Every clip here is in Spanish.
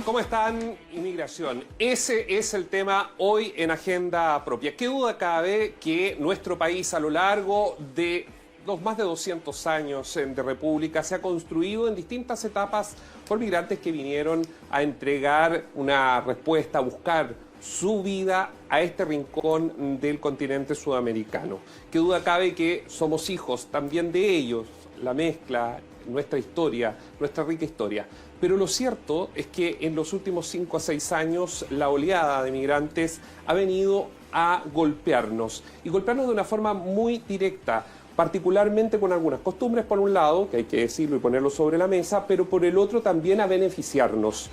¿Cómo están? Inmigración. Ese es el tema hoy en Agenda Propia. ¿Qué duda cabe que nuestro país a lo largo de los más de 200 años de república se ha construido en distintas etapas por migrantes que vinieron a entregar una respuesta, a buscar su vida a este rincón del continente sudamericano? ¿Qué duda cabe que somos hijos también de ellos? La mezcla, nuestra historia, nuestra rica historia. Pero lo cierto es que en los últimos 5 a 6 años la oleada de migrantes ha venido a golpearnos, y golpearnos de una forma muy directa, particularmente con algunas costumbres por un lado, que hay que decirlo y ponerlo sobre la mesa, pero por el otro también a beneficiarnos.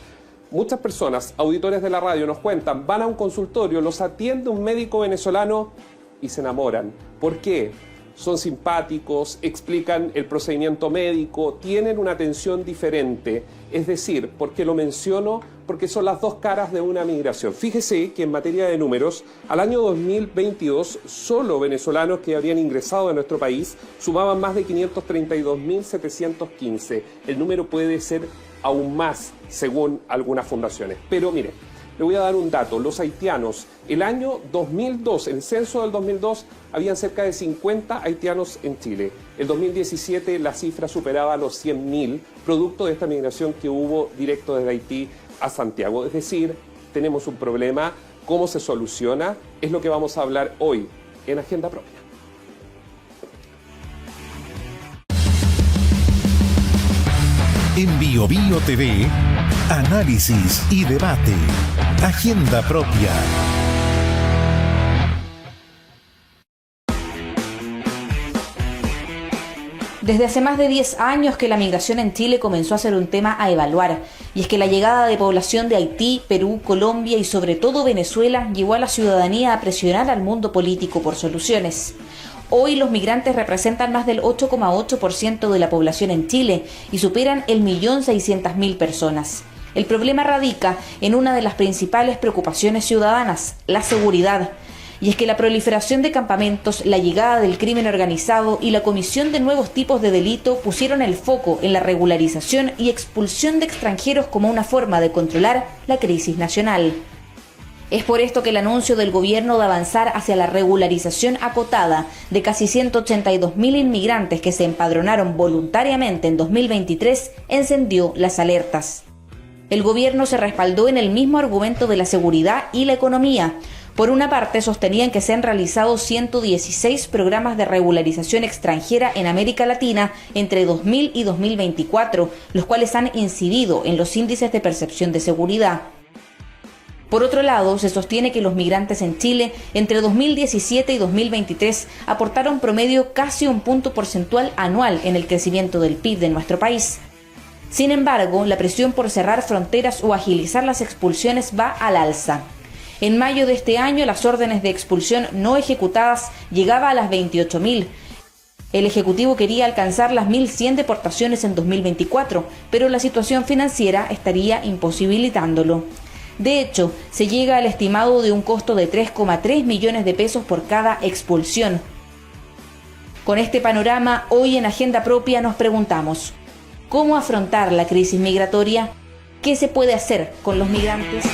Muchas personas, auditores de la radio, nos cuentan, van a un consultorio, los atiende un médico venezolano y se enamoran. ¿Por qué? Son simpáticos, explican el procedimiento médico, tienen una atención diferente. Es decir, ¿por qué lo menciono? Porque son las dos caras de una migración. Fíjese que en materia de números, al año 2022, solo venezolanos que habrían ingresado a nuestro país sumaban más de 532.715. El número puede ser aún más, según algunas fundaciones. Pero mire, le voy a dar un dato. Los haitianos, el año 2002, el censo del 2002, habían cerca de 50 haitianos en Chile. El 2017 la cifra superaba los 100.000, producto de esta migración que hubo directo desde Haití a Santiago. Es decir, tenemos un problema. ¿Cómo se soluciona? Es lo que vamos a hablar hoy en Agenda Propia. En BioBio TV, análisis y debate. Agenda Propia. Desde hace más de 10 años que la migración en Chile comenzó a ser un tema a evaluar, y es que la llegada de población de Haití, Perú, Colombia y sobre todo Venezuela llevó a la ciudadanía a presionar al mundo político por soluciones. Hoy los migrantes representan más del 8,8% de la población en Chile y superan el 1.600.000 personas. El problema radica en una de las principales preocupaciones ciudadanas, la seguridad. Y es que la proliferación de campamentos, la llegada del crimen organizado y la comisión de nuevos tipos de delito pusieron el foco en la regularización y expulsión de extranjeros como una forma de controlar la crisis nacional. Es por esto que el anuncio del gobierno de avanzar hacia la regularización acotada de casi 182.000 inmigrantes que se empadronaron voluntariamente en 2023 encendió las alertas. El gobierno se respaldó en el mismo argumento de la seguridad y la economía. Por una parte, sostenían que se han realizado 116 programas de regularización extranjera en América Latina entre 2000 y 2024, los cuales han incidido en los índices de percepción de seguridad. Por otro lado, se sostiene que los migrantes en Chile entre 2017 y 2023 aportaron promedio casi un punto porcentual anual en el crecimiento del PIB de nuestro país. Sin embargo, la presión por cerrar fronteras o agilizar las expulsiones va al alza. En mayo de este año, las órdenes de expulsión no ejecutadas llegaban a las 28.000. El Ejecutivo quería alcanzar las 1.100 deportaciones en 2024, pero la situación financiera estaría imposibilitándolo. De hecho, se llega al estimado de un costo de 3,3 millones de pesos por cada expulsión. Con este panorama, hoy en Agenda Propia nos preguntamos, ¿cómo afrontar la crisis migratoria? ¿Qué se puede hacer con los migrantes?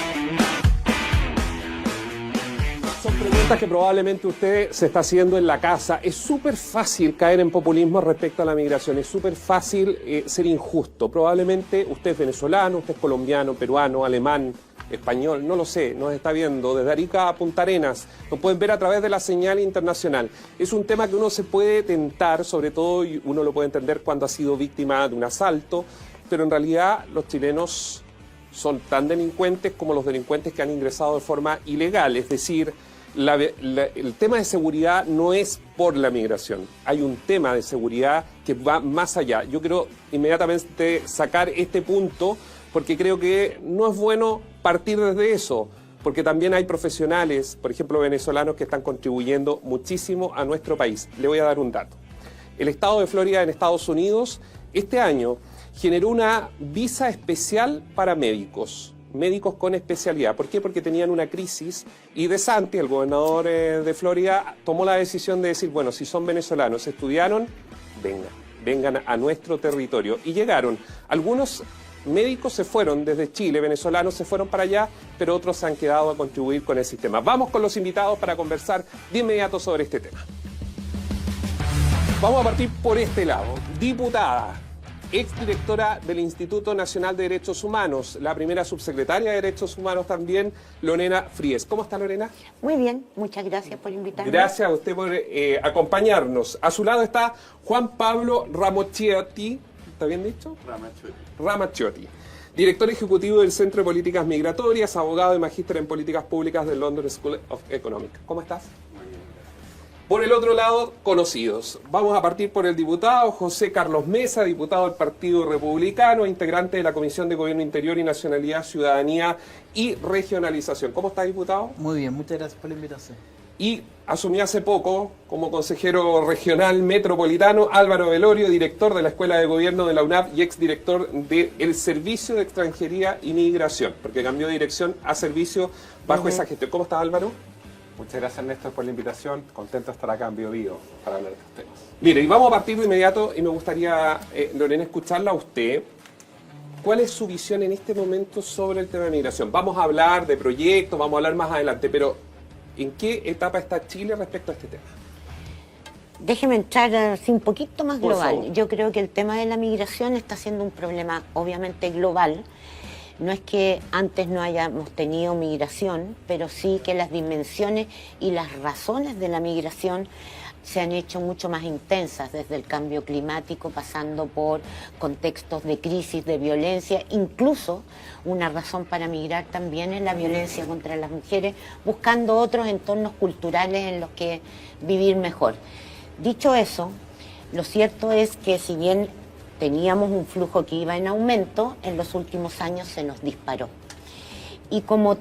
Son preguntas que probablemente usted se está haciendo en la casa. Es súper fácil caer en populismo respecto a la migración, es súper fácil ser injusto. Probablemente usted es venezolano, usted es colombiano, peruano, alemán, español, no lo sé, nos está viendo desde Arica a Punta Arenas, nos pueden ver a través de la señal internacional. Es un tema que uno se puede tentar, sobre todo y uno lo puede entender cuando ha sido víctima de un asalto, pero en realidad los chilenos son tan delincuentes como los delincuentes que han ingresado de forma ilegal, es decir, el tema de seguridad no es por la migración, hay un tema de seguridad que va más allá. Yo quiero inmediatamente sacar este punto porque creo que no es bueno partir desde eso, porque también hay profesionales, por ejemplo venezolanos, que están contribuyendo muchísimo a nuestro país. Le voy a dar un dato. El estado de Florida en Estados Unidos este año generó una visa especial para médicos con especialidad. ¿Por qué? Porque tenían una crisis y DeSantis, el gobernador de Florida, tomó la decisión de decir, bueno, si son venezolanos, estudiaron, vengan a nuestro territorio. Y llegaron. Algunos médicos se fueron desde Chile, venezolanos se fueron para allá, pero otros se han quedado a contribuir con el sistema. Vamos con los invitados para conversar de inmediato sobre este tema. Vamos a partir por este lado. Diputada, exdirectora del Instituto Nacional de Derechos Humanos, la primera subsecretaria de Derechos Humanos también, Lorena Fries. ¿Cómo está, Lorena? Muy bien, muchas gracias por invitarme. Gracias a usted por acompañarnos. A su lado está Juan Pablo Ramaciotti, ¿está bien dicho? Ramaciotti, director ejecutivo del Centro de Políticas Migratorias, abogado y magíster en Políticas Públicas del London School of Economics. ¿Cómo estás? Por el otro lado, conocidos. Vamos a partir por el diputado José Carlos Mesa, diputado del Partido Republicano, integrante de la Comisión de Gobierno Interior y Nacionalidad, Ciudadanía y Regionalización. ¿Cómo está, diputado? Muy bien, muchas gracias por la invitación. Y asumió hace poco como consejero regional metropolitano Álvaro Velorio, director de la Escuela de Gobierno de la UNAP y exdirector del Servicio de Extranjería y Migración, porque cambió de dirección a servicio bajo esa gestión. ¿Cómo está, Álvaro? Muchas gracias, Néstor, por la invitación. Contento de estar acá en Bio Bio para hablar de estos temas. Mire, y vamos a partir de inmediato y me gustaría, Lorena, escucharla a usted. ¿Cuál es su visión en este momento sobre el tema de migración? Vamos a hablar de proyectos, vamos a hablar más adelante, pero ¿en qué etapa está Chile respecto a este tema? Déjeme entrar así un poquito más Por global. favor. Yo creo que el tema de la migración está siendo un problema obviamente global. No es que antes no hayamos tenido migración, pero sí que las dimensiones y las razones de la migración se han hecho mucho más intensas, desde el cambio climático, pasando por contextos de crisis, de violencia. Incluso una razón para migrar también es la violencia contra las mujeres, buscando otros entornos culturales en los que vivir mejor. Dicho eso, lo cierto es que si bien teníamos un flujo que iba en aumento, en los últimos años se nos disparó. Y como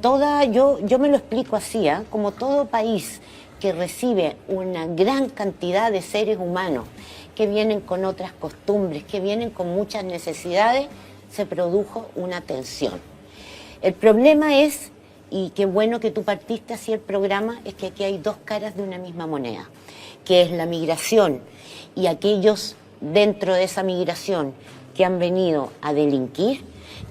yo me lo explico así, como todo país que recibe una gran cantidad de seres humanos que vienen con otras costumbres, que vienen con muchas necesidades, se produjo una tensión. El problema es, y qué bueno que tú partiste así el programa, es que aquí hay dos caras de una misma moneda, que es la migración y aquellos dentro de esa migración que han venido a delinquir,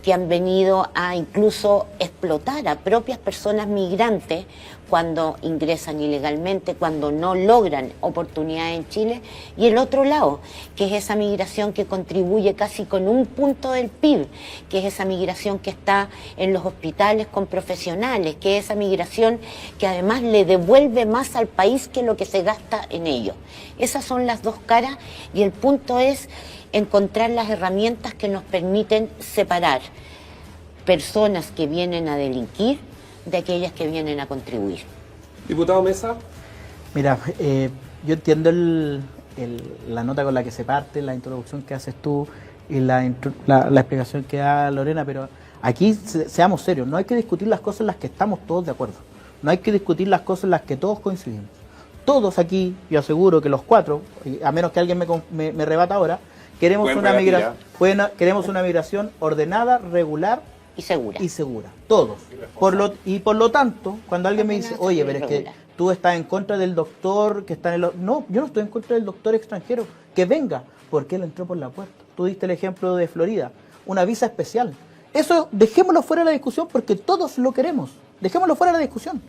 que han venido a incluso explotar a propias personas migrantes cuando ingresan ilegalmente, cuando no logran oportunidades en Chile, y el otro lado, que es esa migración que contribuye casi con un punto del PIB, que es esa migración que está en los hospitales con profesionales, que es esa migración que además le devuelve más al país que lo que se gasta en ello. Esas son las dos caras y el punto es encontrar las herramientas que nos permiten separar personas que vienen a delinquir de aquellas que vienen a contribuir. Diputado Mesa. Mira, yo entiendo la nota con la que se parte, la introducción que haces tú y la explicación que da Lorena, pero aquí seamos serios, no hay que discutir las cosas en las que estamos todos de acuerdo, no hay que discutir las cosas en las que todos coincidimos. Todos aquí, yo aseguro que los cuatro, a menos que alguien me rebata ahora, queremos una migración ordenada, regular y segura. Todos. Por lo tanto, cuando alguien me dice, oye, pero es que tú estás en contra del doctor que está en el... No, yo no estoy en contra del doctor extranjero. Que venga, porque él entró por la puerta. Tú diste el ejemplo de Florida, una visa especial. Eso dejémoslo fuera de la discusión porque todos lo queremos. Dejémoslo fuera de la discusión.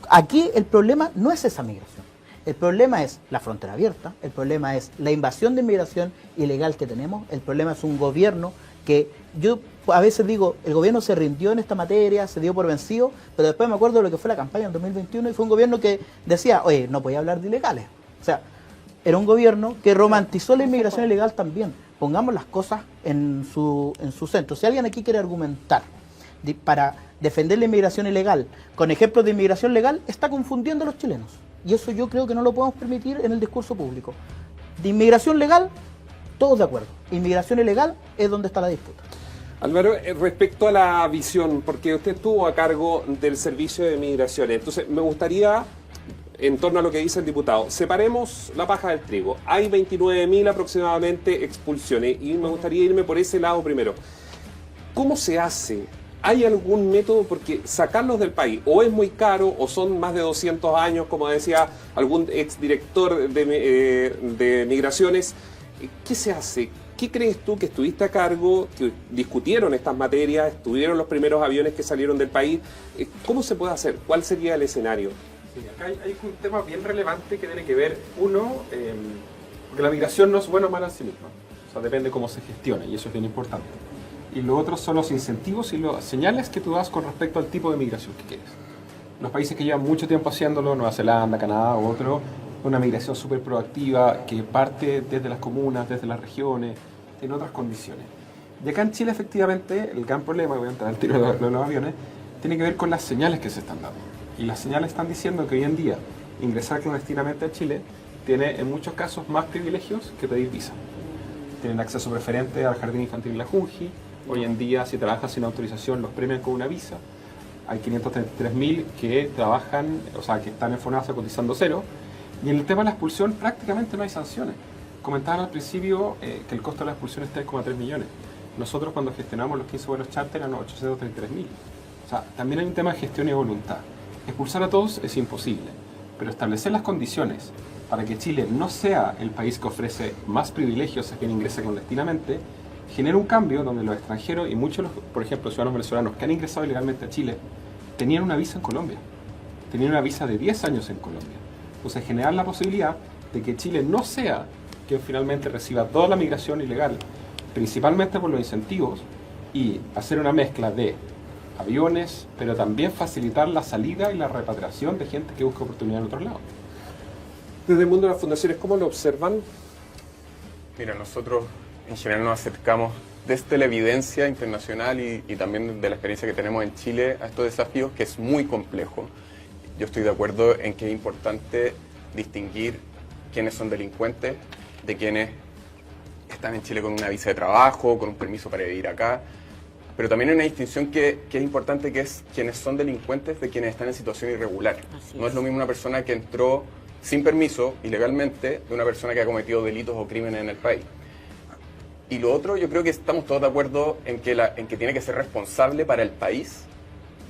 Aquí el problema no es esa migración. El problema es la frontera abierta, el problema es la invasión de inmigración ilegal que tenemos, el problema es un gobierno que yo a veces digo, el gobierno se rindió en esta materia, se dio por vencido, pero después me acuerdo de lo que fue la campaña en 2021 y fue un gobierno que decía, oye, no podía hablar de ilegales. O sea, era un gobierno que romantizó la inmigración ilegal también. Pongamos las cosas en su centro. Si alguien aquí quiere argumentar para defender la inmigración ilegal con ejemplos de inmigración legal, está confundiendo a los chilenos. Y eso yo creo que no lo podemos permitir en el discurso público. De inmigración legal, todos de acuerdo. Inmigración ilegal es donde está la disputa. Álvaro, respecto a la visión, porque usted estuvo a cargo del servicio de migraciones, entonces me gustaría, en torno a lo que dice el diputado, separemos la paja del trigo. Hay 29.000 aproximadamente expulsiones y me gustaría irme por ese lado primero. ¿Cómo se hace? ¿Hay algún método? Porque sacarlos del país o es muy caro o son más de 200 años, como decía algún exdirector de migraciones. ¿Qué se hace? ¿Qué crees tú que estuviste a cargo, que discutieron estas materias, estuvieron los primeros aviones que salieron del país? ¿Cómo se puede hacer? ¿Cuál sería el escenario? Sí, acá hay un tema bien relevante que tiene que ver, uno, porque la migración no es buena o mala en sí misma, o sea, depende cómo se gestione y eso es bien importante. Y lo otro son los incentivos y las señales que tú das con respecto al tipo de migración que quieres. Los países que llevan mucho tiempo haciéndolo, Nueva Zelanda, Canadá u otro, una migración súper proactiva que parte desde las comunas, desde las regiones, en otras condiciones. Y acá en Chile, efectivamente, el gran problema, voy a entrar al tiro de los aviones, tiene que ver con las señales que se están dando. Y las señales están diciendo que hoy en día ingresar clandestinamente a Chile tiene en muchos casos más privilegios que pedir visa. Tienen acceso preferente al jardín infantil y la Junji. Hoy en día, si trabajas sin autorización, los premian con una visa. Hay 533.000 que trabajan, o sea, que están en FONASA cotizando cero. Y en el tema de la expulsión prácticamente no hay sanciones. Comentaban al principio que el costo de la expulsión es 3,3 millones. Nosotros cuando gestionamos los 15 vuelos charter eran 833.000. O sea, también hay un tema de gestión y voluntad. Expulsar a todos es imposible, pero establecer las condiciones para que Chile no sea el país que ofrece más privilegios a quien ingresa clandestinamente, genera un cambio donde los extranjeros y muchos, por ejemplo, ciudadanos venezolanos que han ingresado ilegalmente a Chile, tenían una visa en Colombia. Tenían una visa de 10 años en Colombia. Entonces, generar la posibilidad de que Chile no sea quien finalmente reciba toda la migración ilegal, principalmente por los incentivos, y hacer una mezcla de aviones, pero también facilitar la salida y la repatriación de gente que busca oportunidad en otros lados. Desde el mundo de las fundaciones, ¿cómo lo observan? Mira, nosotros en general nos acercamos desde la evidencia internacional y también de la experiencia que tenemos en Chile a estos desafíos, que es muy complejo. Yo estoy de acuerdo en que es importante distinguir quiénes son delincuentes de quienes están en Chile con una visa de trabajo, con un permiso para vivir acá. Pero también hay una distinción que es importante, que es quienes son delincuentes de quienes están en situación irregular. No es lo mismo una persona que entró sin permiso, ilegalmente, de una persona que ha cometido delitos o crímenes en el país. Y lo otro, yo creo que estamos todos de acuerdo en que tiene que ser responsable para el país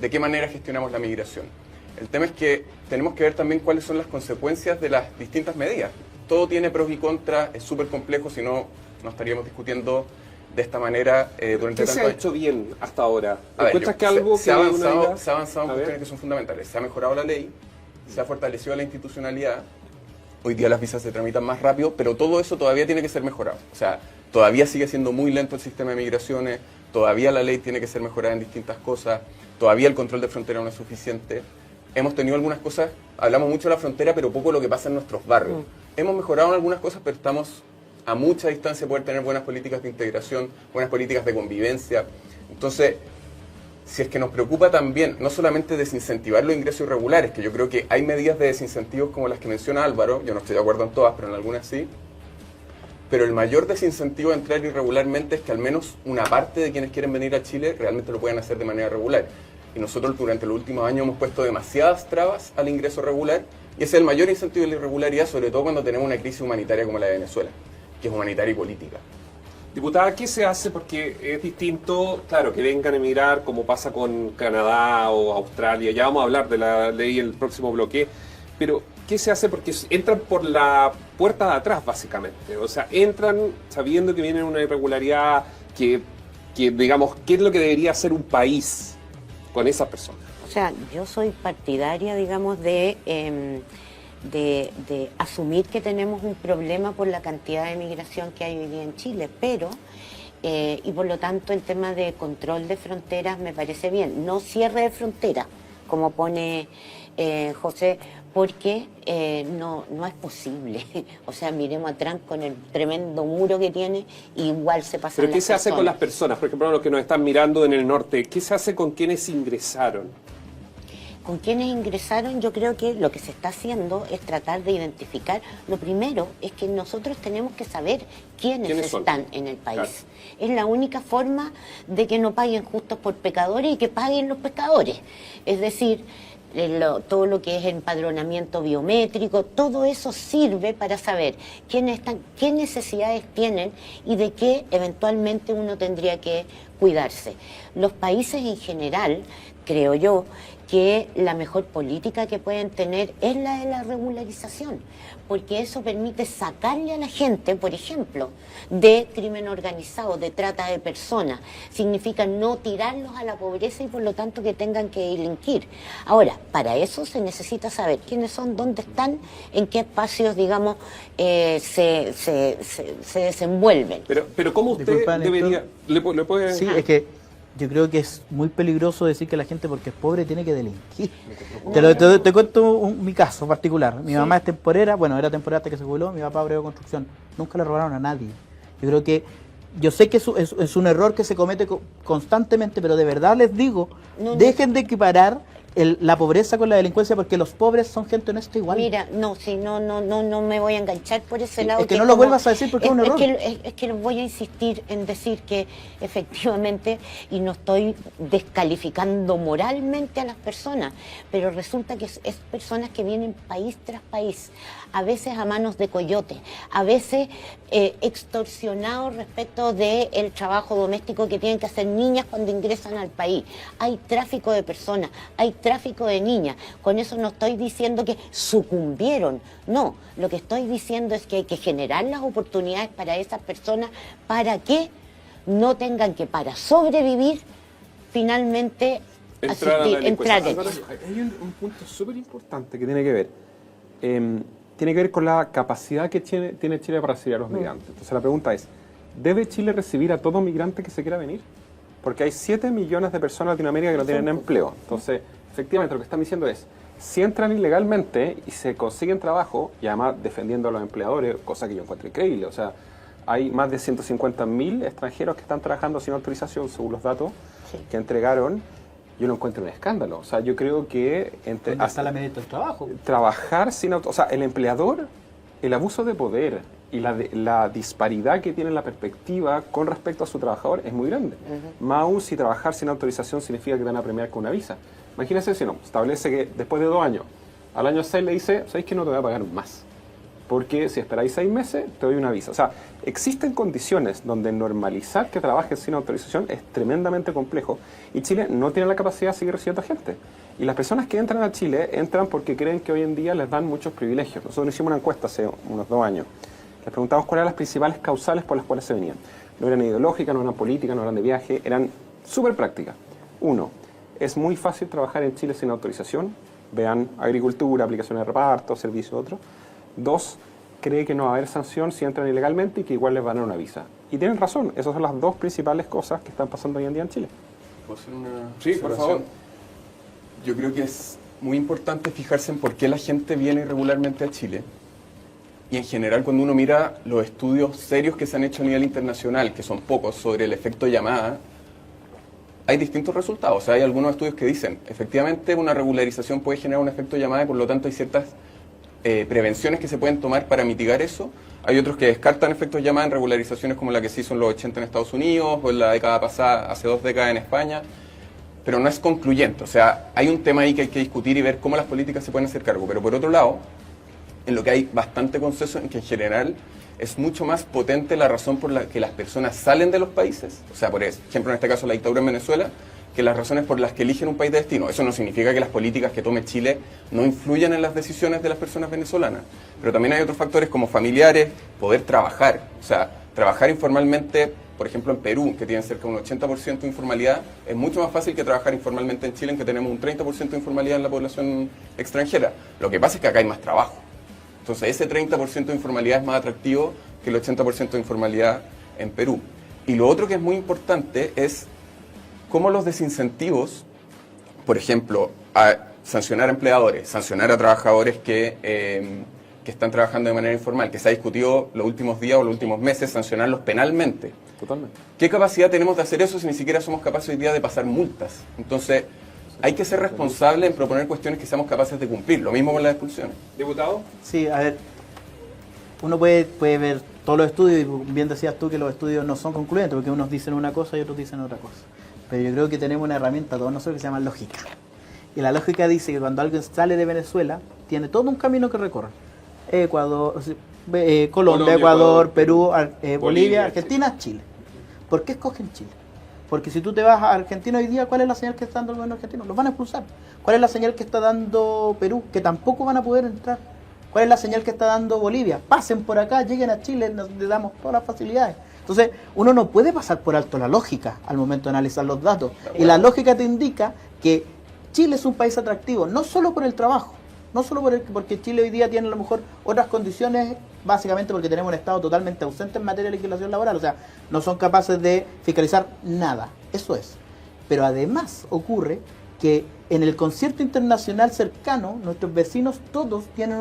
de qué manera gestionamos la migración. El tema es que tenemos que ver también cuáles son las consecuencias de las distintas medidas. Todo tiene pros y contras, es súper complejo, si no, no estaríamos discutiendo de esta manera durante ¿Qué se ha hecho bien hasta ahora? ¿Encuentras que algo se ha avanzado en A cuestiones ver. que son fundamentales? Se ha mejorado la ley, se ha fortalecido la institucionalidad, hoy día las visas se tramitan más rápido, pero todo eso todavía tiene que ser mejorado. O sea, todavía sigue siendo muy lento el sistema de migraciones, todavía la ley tiene que ser mejorada en distintas cosas, todavía el control de frontera no es suficiente. Hemos tenido algunas cosas, hablamos mucho de la frontera, pero poco de lo que pasa en nuestros barrios. Hemos mejorado en algunas cosas, pero estamos a mucha distancia de poder tener buenas políticas de integración, buenas políticas de convivencia. Entonces, si es que nos preocupa también, no solamente desincentivar los ingresos irregulares, que yo creo que hay medidas de desincentivos como las que menciona Álvaro, yo no estoy de acuerdo en todas, pero en algunas sí, pero el mayor desincentivo de entrar irregularmente es que al menos una parte de quienes quieren venir a Chile realmente lo puedan hacer de manera regular. Y nosotros durante los últimos años hemos puesto demasiadas trabas al ingreso regular, y ese es el mayor incentivo de la irregularidad, sobre todo cuando tenemos una crisis humanitaria como la de Venezuela, que es humanitaria y política. Diputada, ¿qué se hace? Porque es distinto, claro, que vengan a emigrar como pasa con Canadá o Australia. Ya vamos a hablar de la ley en el próximo bloque. Pero, ¿qué se hace? Porque entran por la puerta de atrás, básicamente. O sea, entran sabiendo que viene una irregularidad, que digamos, ¿qué es lo que debería hacer un país con esas personas? O sea, yo soy partidaria, digamos, de asumir que tenemos un problema por la cantidad de migración que hay hoy día en Chile, pero, y por lo tanto el tema de control de fronteras me parece bien. No cierre de fronteras, como pone José, porque no es posible. O sea, miremos a Trump con el tremendo muro que tiene, igual se pasa. ¿Pero qué se hace con las personas? Por ejemplo, los que nos están mirando en el norte, ¿qué se hace con quienes ingresaron? Con quienes ingresaron, yo creo que lo que se está haciendo es tratar de identificar. Lo primero es que nosotros tenemos que saber quiénes están en el país. Claro. Es la única forma de que no paguen justos por pecadores y que paguen los pecadores. Es decir, todo lo que es empadronamiento biométrico, todo eso sirve para saber quiénes están, qué necesidades tienen y de qué eventualmente uno tendría que cuidarse. Los países en general creo yo, que la mejor política que pueden tener es la de la regularización, porque eso permite sacarle a la gente, por ejemplo, de crimen organizado, de trata de personas. Significa no tirarlos a la pobreza y por lo tanto que tengan que delinquir. Ahora, para eso se necesita saber quiénes son, dónde están, en qué espacios, digamos, se desenvuelven. Pero ¿cómo usted Disculpa, debería... ¿Le puede...? Sí, es que yo creo que es muy peligroso decir que la gente porque es pobre tiene que delinquir. Te cuento mi caso particular. Mi mamá es temporera, bueno, era temporera hasta que se jubiló, mi papá abrió construcción. Nunca le robaron a nadie. Yo creo que, yo sé que es un error que se comete constantemente, pero de verdad les digo, dejen de equiparar la pobreza con la delincuencia, porque los pobres son gente honesta igual. Mira, no me voy a enganchar por ese lado. Es que no lo vuelvas a decir porque es un error. Es que voy a insistir en decir que efectivamente, y no estoy descalificando moralmente a las personas, pero resulta que es personas que vienen país tras país, a veces a manos de coyotes, a veces extorsionados respecto del trabajo doméstico que tienen que hacer niñas cuando ingresan al país. Hay tráfico de personas, hay tráfico de niñas. Con eso no estoy diciendo que sucumbieron, no. Lo que estoy diciendo es que hay que generar las oportunidades para esas personas para que no tengan que, para sobrevivir, finalmente Entrar en en Ahora, hay un punto súper importante que tiene que ver. Tiene que ver con la capacidad que tiene Chile para recibir a los migrantes. Entonces la pregunta es, ¿debe Chile recibir a todo migrante que se quiera venir? Porque hay 7 millones de personas en Latinoamérica que no tienen empleo. Entonces, efectivamente, lo que están diciendo es, si entran ilegalmente y se consiguen trabajo, y además defendiendo a los empleadores, cosa que yo encuentro increíble, o sea, hay más de 150.000 extranjeros que están trabajando sin autorización, según los datos que entregaron. Yo lo encuentro un escándalo. O sea, yo creo que... Hasta la medida del trabajo. Trabajar sin o sea, el empleador, el abuso de poder y la disparidad que tiene la perspectiva con respecto a su trabajador es muy grande. Más aún si trabajar sin autorización significa que te van a premiar con una visa. Imagínense si no, establece que después de 2 años, al año 6 le dice, ¿sabéis que no te voy a pagar más? Porque si esperáis 6 meses, te doy una visa. O sea, existen condiciones donde normalizar que trabajes sin autorización es tremendamente complejo y Chile no tiene la capacidad de seguir recibiendo gente. Y las personas que entran a Chile entran porque creen que hoy en día les dan muchos privilegios. Nosotros hicimos una encuesta hace unos 2 años. Les preguntamos cuáles eran las principales causales por las cuales se venían. No eran ideológicas, no eran políticas, no eran de viaje, eran súper prácticas. 1, es muy fácil trabajar en Chile sin autorización. Vean agricultura, aplicaciones de reparto, servicios, otros. 2, cree que no va a haber sanción si entran ilegalmente y que igual les van a dar una visa. Y tienen razón, esas son las 2 principales cosas que están pasando hoy en día en Chile. ¿Puedo hacer una Sí, por observación? favor. Yo creo que es muy importante fijarse en por qué la gente viene irregularmente a Chile. Y en general, cuando uno mira los estudios serios que se han hecho a nivel internacional, que son pocos, sobre el efecto llamada, hay distintos resultados. O sea, hay algunos estudios que dicen, efectivamente, una regularización puede generar un efecto llamada y por lo tanto hay ciertas prevenciones que se pueden tomar para mitigar eso. Hay otros que descartan efectos llamada en regularizaciones como la que se hizo en los 80 en Estados Unidos o en la década pasada, hace 2 décadas en España, pero no es concluyente. O sea, hay un tema ahí que hay que discutir y ver cómo las políticas se pueden hacer cargo. Pero por otro lado, en lo que hay bastante consenso en que en general es mucho más potente la razón por la que las personas salen de los países, o sea, por ejemplo, en este caso la dictadura en Venezuela, que las razones por las que eligen un país de destino. Eso no significa que las políticas que tome Chile no influyan en las decisiones de las personas venezolanas, pero también hay otros factores como familiares, poder trabajar, o sea, trabajar informalmente, por ejemplo en Perú, que tiene cerca de un 80% de informalidad, es mucho más fácil que trabajar informalmente en Chile, en que tenemos un 30% de informalidad en la población extranjera. Lo que pasa es que acá hay más trabajo. Entonces ese 30% de informalidad es más atractivo que el 80% de informalidad en Perú. Y lo otro que es muy importante es cómo los desincentivos, por ejemplo, a sancionar a empleadores, sancionar a trabajadores que están trabajando de manera informal, que se ha discutido los últimos días o los últimos meses, sancionarlos penalmente. Totalmente. ¿Qué capacidad tenemos de hacer eso si ni siquiera somos capaces hoy día de pasar multas? Entonces, hay que ser responsable en proponer cuestiones que seamos capaces de cumplir. Lo mismo con las expulsiones. ¿Diputado? Sí, a ver, uno puede ver todos los estudios y bien decías tú que los estudios no son concluyentes porque unos dicen una cosa y otros dicen otra cosa. Pero yo creo que tenemos una herramienta todos nosotros que se llama lógica. Y la lógica dice que cuando alguien sale de Venezuela, tiene todo un camino que recorrer. Ecuador, Colombia, Ecuador, Perú, Bolivia, Argentina, Chile. ¿Por qué escogen Chile? Porque si tú te vas a Argentina hoy día, ¿cuál es la señal que está dando el gobierno argentino? Los van a expulsar. ¿Cuál es la señal que está dando Perú? Que tampoco van a poder entrar. ¿Cuál es la señal que está dando Bolivia? Pasen por acá, lleguen a Chile, les damos todas las facilidades. Entonces, uno no puede pasar por alto la lógica al momento de analizar los datos. Y la lógica te indica que Chile es un país atractivo, no solo por el trabajo, no solo porque Chile hoy día tiene a lo mejor otras condiciones, básicamente porque tenemos un Estado totalmente ausente en materia de legislación laboral, o sea, no son capaces de fiscalizar nada, eso es. Pero además ocurre que en el concierto internacional cercano, nuestros vecinos todos tienen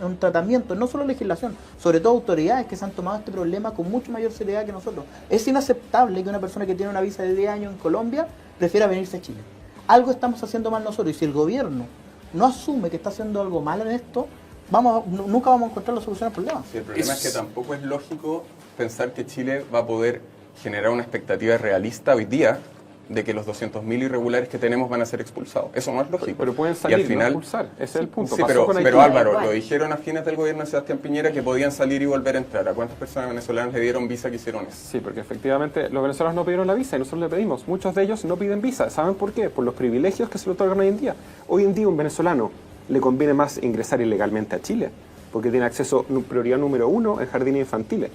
un tratamiento, no solo legislación, sobre todo autoridades que se han tomado este problema con mucho mayor seriedad que nosotros. Es inaceptable que una persona que tiene una visa de 10 años en Colombia prefiera venirse a Chile. Algo estamos haciendo mal nosotros, y si el gobierno no asume que está haciendo algo mal en esto, nunca vamos a encontrar la solución al problema. Sí, el problema es que tampoco es lógico pensar que Chile va a poder generar una expectativa realista hoy día de que los 200.000 irregulares que tenemos van a ser expulsados. Eso no es lógico. Pero pueden salir, y al final, no expulsar. Ese es el punto. Sí, pero Álvaro, lo dijeron a fines del gobierno de Sebastián Piñera que podían salir y volver a entrar. ¿A cuántas personas venezolanas le dieron visa que hicieron eso? Sí, porque efectivamente los venezolanos no pidieron la visa y nosotros le pedimos. Muchos de ellos no piden visa. ¿Saben por qué? Por los privilegios que se le otorgan hoy en día. Hoy en día a un venezolano le conviene más ingresar ilegalmente a Chile, porque tiene acceso, prioridad número 1, en jardines infantiles.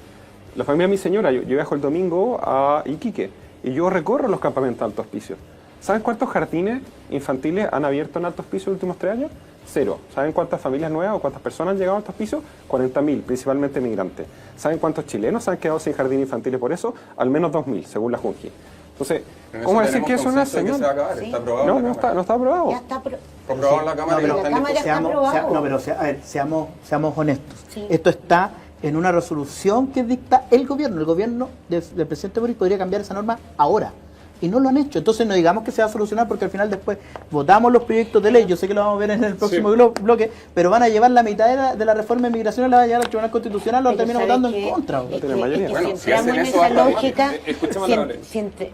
La familia de mi señora, yo viajo el domingo a Iquique y yo recorro los campamentos de Alto Hospicio. ¿Saben cuántos jardines infantiles han abierto en Alto Hospicio en los últimos 3 años? 0. ¿Saben cuántas familias nuevas o cuántas personas han llegado a Alto Hospicio? 40.000, principalmente migrantes. ¿Saben cuántos chilenos se han quedado sin jardines infantiles por eso? Al menos 2.000, según la Junji. Entonces, ¿cómo decir que eso no es señal? ¿Sí? ¿Está aprobado? No está aprobado. Ya está aprobado en la Cámara y no está en discusión. Pero seamos honestos. Sí. Esto está en una resolución que dicta el gobierno. El gobierno del presidente Boric podría cambiar esa norma ahora. Y no lo han hecho. Entonces no digamos que se va a solucionar porque al final después votamos los proyectos de ley. Yo sé que lo vamos a ver en el próximo bloque, pero van a llevar la mitad de la reforma de migración, la van a llevar al Tribunal Constitucional, lo terminan votando en contra.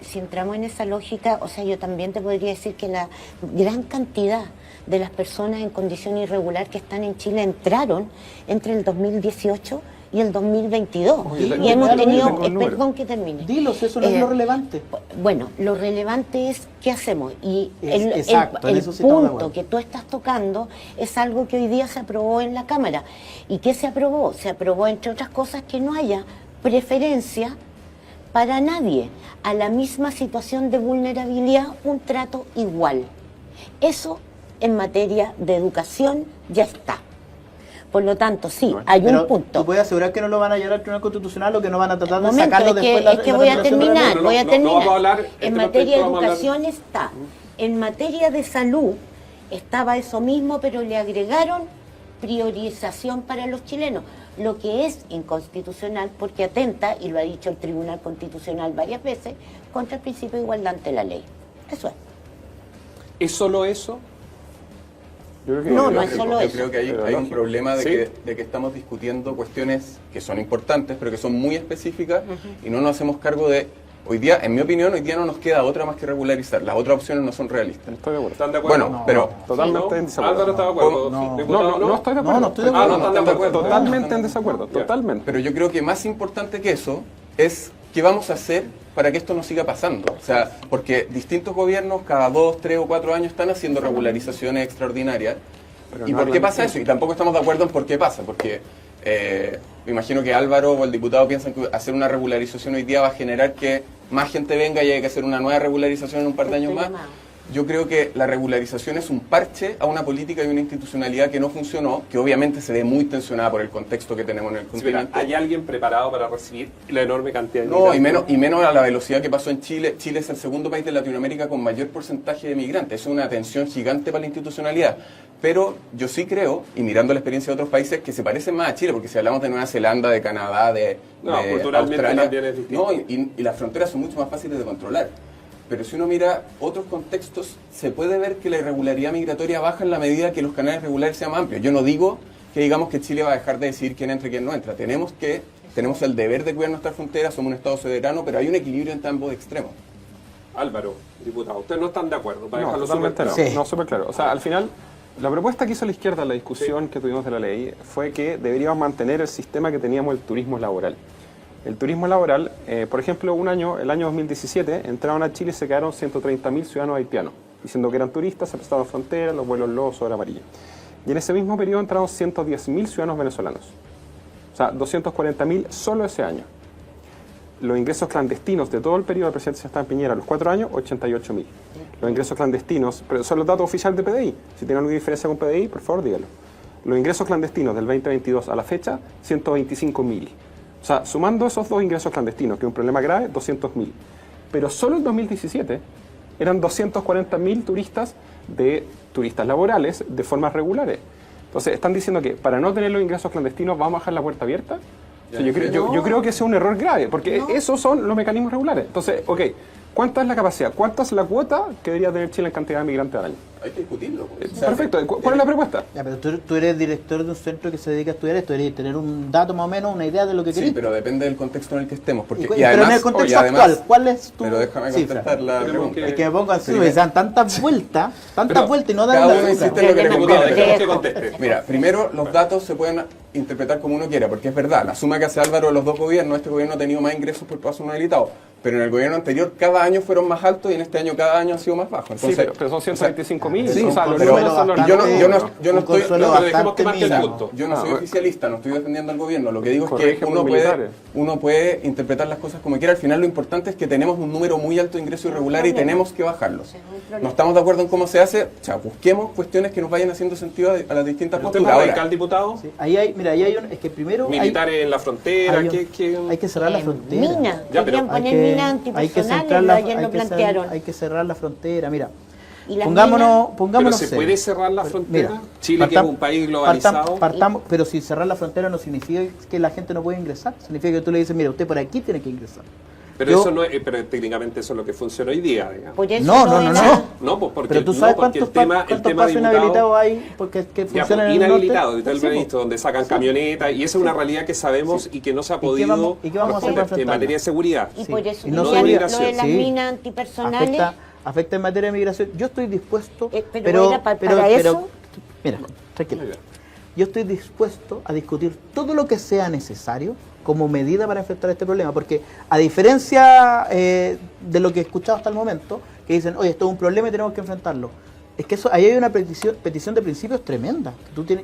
Si entramos en esa lógica, o sea, yo también te podría decir que la gran cantidad de las personas en condición irregular que están en Chile entraron entre el 2018 y el 2022. Y hemos tenido, perdón que termine. Dilos, eso no es lo relevante. Bueno, lo relevante es qué hacemos. Y el sí punto que tú estás tocando es algo que hoy día se aprobó en la Cámara. ¿Y qué se aprobó? Se aprobó, entre otras cosas, que no haya preferencia para nadie. A la misma situación de vulnerabilidad, un trato igual. Eso en materia de educación ya está. Por lo tanto, sí, hay un punto. ¿Tú puedes asegurar que no lo van a llevar al Tribunal Constitucional o que no van a tratar de sacarlo después? Es que voy a terminar. En materia de vamos a educación está. En materia de salud estaba eso mismo, pero le agregaron priorización para los chilenos, lo que es inconstitucional porque atenta, y lo ha dicho el Tribunal Constitucional varias veces, contra el principio de igualdad ante la ley. Eso es. ¿Es solo eso? No es solo eso. Yo creo que hay un problema de que estamos discutiendo cuestiones que son importantes, pero que son muy específicas y no nos hacemos cargo de... Hoy día, en mi opinión, hoy día no nos queda otra más que regularizar. Las otras opciones no son realistas. Estoy de acuerdo. ¿Están de acuerdo? Bueno, pero... Totalmente en desacuerdo. Álvaro está de acuerdo. No estoy de acuerdo. No estoy de acuerdo. No están de acuerdo. Totalmente en desacuerdo. Totalmente. Pero yo creo que más importante que eso es qué vamos a hacer para que esto no siga pasando. O sea, porque distintos gobiernos cada 2, 3 o 4 años están haciendo regularizaciones extraordinarias. ¿Y por qué pasa eso? Y tampoco estamos de acuerdo en por qué pasa, porque me imagino que Álvaro o el diputado piensan que hacer una regularización hoy día va a generar que más gente venga y haya que hacer una nueva regularización en un par de años más. Yo creo que la regularización es un parche a una política y una institucionalidad que no funcionó, que obviamente se ve muy tensionada por el contexto que tenemos en el continente. ¿Hay alguien preparado para recibir la enorme cantidad de migrantes? Y menos a la velocidad que pasó en Chile. Chile es el segundo país de Latinoamérica con mayor porcentaje de migrantes. Es una tensión gigante para la institucionalidad. Pero yo sí creo, y mirando la experiencia de otros países, que se parecen más a Chile, porque si hablamos de Nueva Zelanda, de Canadá, de Australia, y las fronteras son mucho más fáciles de controlar. Pero si uno mira otros contextos, se puede ver que la irregularidad migratoria baja en la medida que los canales regulares sean más amplios. Yo no digo que digamos que Chile va a dejar de decidir quién entra y quién no entra. Tenemos el deber de cuidar nuestras fronteras, somos un Estado soberano, pero hay un equilibrio entre ambos extremos. Álvaro, diputado, ¿ustedes no están de acuerdo? Para No, dejarlo totalmente no. Sí. No, súper claro. O sea, al final, la propuesta que hizo la izquierda en la discusión que tuvimos de la ley fue que deberíamos mantener el sistema que teníamos del turismo laboral. El turismo laboral, por ejemplo, el año 2017, entraron a Chile y se quedaron 130.000 ciudadanos haitianos, diciendo que eran turistas, se pasaban fronteras, los vuelos LOS, sobre amarilla. Y en ese mismo periodo entraron 110.000 ciudadanos venezolanos. O sea, 240.000 solo ese año. Los ingresos clandestinos de todo el periodo de presidente Sebastián Piñera, los 4 años, 88.000. Los ingresos clandestinos, pero son los datos oficiales de PDI. Si tienen alguna diferencia con PDI, por favor, díganlo. Los ingresos clandestinos del 2022 a la fecha, 125.000. O sea, sumando esos dos ingresos clandestinos, que es un problema grave, 200.000. Pero solo en 2017 eran 240.000 turistas laborales de formas regulares. Entonces, están diciendo que para no tener los ingresos clandestinos vamos a dejar la puerta abierta. O sea, yo creo que ese es un error grave, porque esos son los mecanismos regulares. Entonces, ok, ¿cuánta es la capacidad? ¿Cuánta es la cuota que debería tener Chile en cantidad de migrantes al año? Hay que discutirlo. Perfecto. ¿Cuál es la propuesta? Ya, pero tú eres director de un centro que se dedica a estudiar esto, deberías tener un dato más o menos, una idea de lo que querés. Sí, pero depende del contexto en el que estemos. Porque, pero en el contexto actual, ¿cuál es tu Pero déjame contestar la pregunta. Es que me pongo así, me dan tantas vueltas y no dan cada la uno insiste duda. en lo que le conviene. Dejemos que conteste. Mira, primero los datos se pueden interpretar como uno quiera, porque es verdad, la suma que hace Álvaro de los dos gobiernos, este gobierno ha tenido más ingresos por paso no habilitado, pero en el gobierno anterior cada año fueron más altos y en este año cada año han sido más bajos. Entonces, Sí, pero son 125.000. Sí, o sea, los pero números son los yo no un estoy... consuelo no, pero dejemos bastante que marque el mínimo. punto. Yo no soy oficialista, no estoy defendiendo al gobierno. Lo que digo es que Corrige por militares. uno puede interpretar las cosas como quiera. Al final lo importante es que tenemos un número muy alto de ingresos irregulares y tenemos que bajarlos. No estamos de acuerdo en cómo se hace. O sea, busquemos cuestiones que nos vayan haciendo sentido a las distintas ¿El posturas. tema Ahora, radical, diputado? Sí, ahí hay es que primero Militares en la frontera, hay que cerrar la frontera. Mina, Ya, pero querían poner minas antipersonales, ayer lo plantearon. Hay que cerrar la frontera, mira. Y las Pongámonos ¿Pero se serios. puede cerrar la frontera? Mira, Chile, que es un país globalizado. partamos, pero si cerrar la frontera no significa que la gente no puede ingresar. Significa que tú le dices, mira, usted por aquí tiene que ingresar. Pero Yo- eso no es, pero técnicamente eso es lo que funciona hoy día, digamos. Por eso No. No, pues porque, Pero tú sabes porque cuántos pasos diputado- inhabilitados hay porque que Ya, funcionan pues, en el norte. inhabilitado, y tal Sí, vez pues. visto, donde sacan camionetas, y esa es una realidad que sabemos y que no se ha ¿Y qué podido vamos- y qué vamos a hacer para responder, en enfrentarla? materia de seguridad. Y Sí. por eso Y no querían seguridad. lo de las Sí. minas antipersonales. Afecta en materia de migración. Yo estoy dispuesto, pero era para eso. Mira, tranquilo. Yo estoy dispuesto a discutir todo lo que sea necesario como medida para enfrentar este problema, porque a diferencia de lo que he escuchado hasta el momento, que dicen, oye, esto es un problema y tenemos que enfrentarlo. Es que ahí hay una petición de principios tremenda,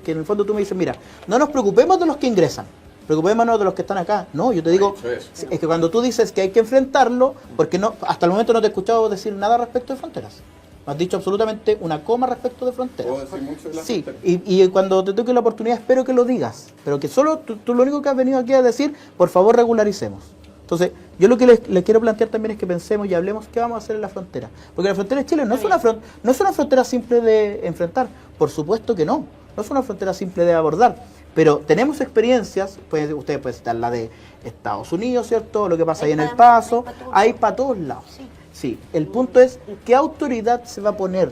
que en el fondo tú me dices, mira, no nos preocupemos de los que ingresan, preocupémonos de los que están acá. No, yo te digo, dicho eso. es que cuando tú dices que hay que enfrentarlo, porque no, hasta el momento no te he escuchado decir nada respecto de fronteras. No has dicho absolutamente una coma respecto de fronteras. Puedo decir mucho de la Sí, frontera. y cuando te toque la oportunidad espero que lo digas, pero que solo tú lo único que has venido aquí a decir, por favor regularicemos. Entonces, yo lo que les quiero plantear también es que pensemos y hablemos qué vamos a hacer en la frontera. Porque la frontera de Chile no es una frontera simple de enfrentar, por supuesto que no es una frontera simple de abordar, pero tenemos experiencias, ustedes pueden citar la de Estados Unidos, ¿cierto? Lo que pasa ahí en El Paso, hay para todos lados. Sí, el punto es, ¿qué autoridad se va a poner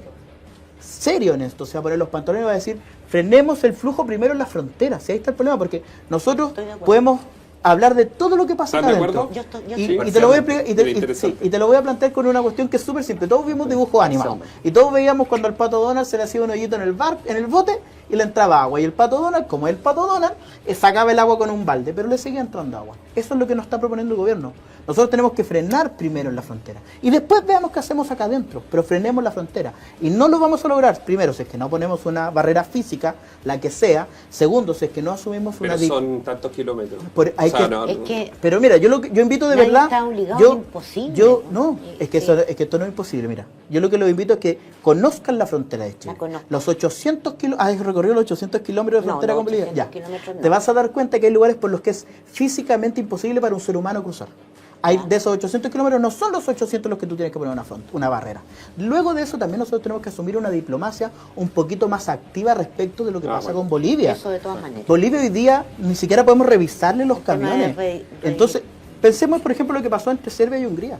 serio en esto? Se va a poner los pantalones y va a decir, frenemos el flujo primero en las fronteras. Si ahí está el problema, porque nosotros Estoy de acuerdo. podemos hablar de todo lo que pasa ¿Están acá de adentro. acuerdo? Yo Y, sí. y te lo voy a explicar, Muy interesante. y te lo voy a plantear con una cuestión que es súper simple. Todos vimos dibujos animados. Y todos veíamos cuando al Pato Donald se le hacía un hoyito en el bote y le entraba agua. Y el Pato Donald, como es el Pato Donald, sacaba el agua con un balde, pero le seguía entrando agua. Eso es lo que nos está proponiendo el gobierno. Nosotros tenemos que frenar primero en la frontera. Y después veamos qué hacemos acá adentro. Pero frenemos la frontera. Y no lo vamos a lograr, primero, si es que no ponemos una barrera física, la que sea. Segundo, si es que no asumimos Pero una... son tantos kilómetros. Es que Pero mira, yo invito de nadie verdad. está obligado, yo, es imposible. yo no, es que Sí. esto no es imposible. Mira, yo lo que los invito es que conozcan la frontera de Chile. La conozco. Los 800 kilómetros, has recorrido los 800 kilómetros de No, frontera los con Bolivia. 800 Ya. kilómetros no. Te vas a dar cuenta que hay lugares por los que es físicamente imposible para un ser humano cruzar. Hay, de esos 800 kilómetros no son los 800 los que tú tienes que poner una barrera. Luego de eso también nosotros tenemos que asumir una diplomacia un poquito más activa respecto de lo que pasa bueno. con Bolivia. Eso de todas maneras. Bolivia hoy día ni siquiera podemos revisarle los tema camiones. de Entonces, pensemos por ejemplo lo que pasó entre Serbia y Hungría.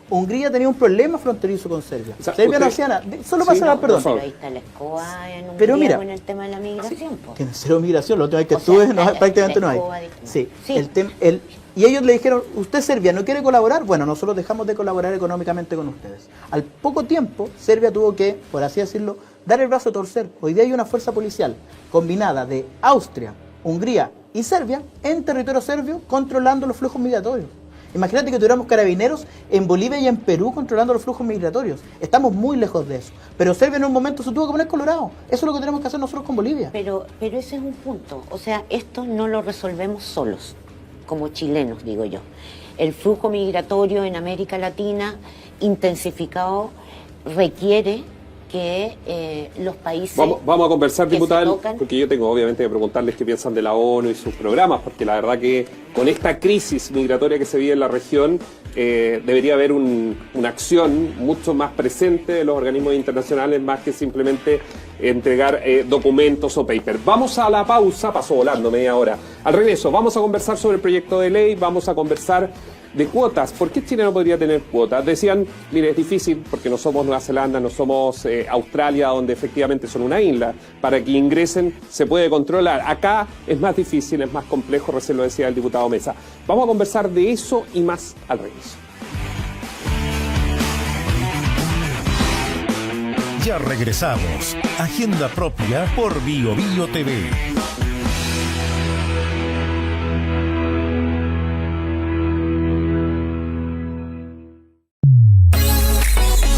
Hungría tenía un problema fronterizo con Serbia. O sea, Serbia no usted- hacía nada. Solo Sí, para cerrar, no, perdón. por Pero ahí está la escoba en un Pero mira, con el tema de la migración. po. Que en cero migración, la última vez que O sea, estuve la prácticamente no hay. escoba de- Sí, Sí. y ellos le dijeron, ¿usted Serbia no quiere colaborar? Bueno, nosotros dejamos de colaborar económicamente con ustedes. Al poco tiempo, Serbia tuvo que, por así decirlo, dar el brazo a torcer. Hoy día hay una fuerza policial combinada de Austria, Hungría y Serbia, en territorio serbio, controlando los flujos migratorios. Imagínate que tuviéramos carabineros en Bolivia y en Perú controlando los flujos migratorios. Estamos muy lejos de eso. Pero Serbia en un momento se tuvo que poner colorado. Eso es lo que tenemos que hacer nosotros con Bolivia. Pero ese es un punto. O sea, esto no lo resolvemos solos, como chilenos, digo yo. El flujo migratorio en América Latina, intensificado, requiere que los países... Vamos a conversar, diputada, tocan... porque yo tengo obviamente que preguntarles qué piensan de la ONU y sus programas, porque la verdad que con esta crisis migratoria que se vive en la región, debería haber una acción mucho más presente de los organismos internacionales, más que simplemente entregar documentos o papers. Vamos a la pausa, pasó volando media hora. Al regreso vamos a conversar sobre el proyecto de ley, vamos a conversar de cuotas. ¿Por qué Chile no podría tener cuotas? Decían, mire, es difícil porque no somos Nueva Zelanda, no somos Australia, donde efectivamente son una isla. Para que ingresen se puede controlar. Acá es más difícil, es más complejo, recién lo decía el diputado Mesa. Vamos a conversar de eso y más al regreso. Ya regresamos. Agenda propia por BioBio TV.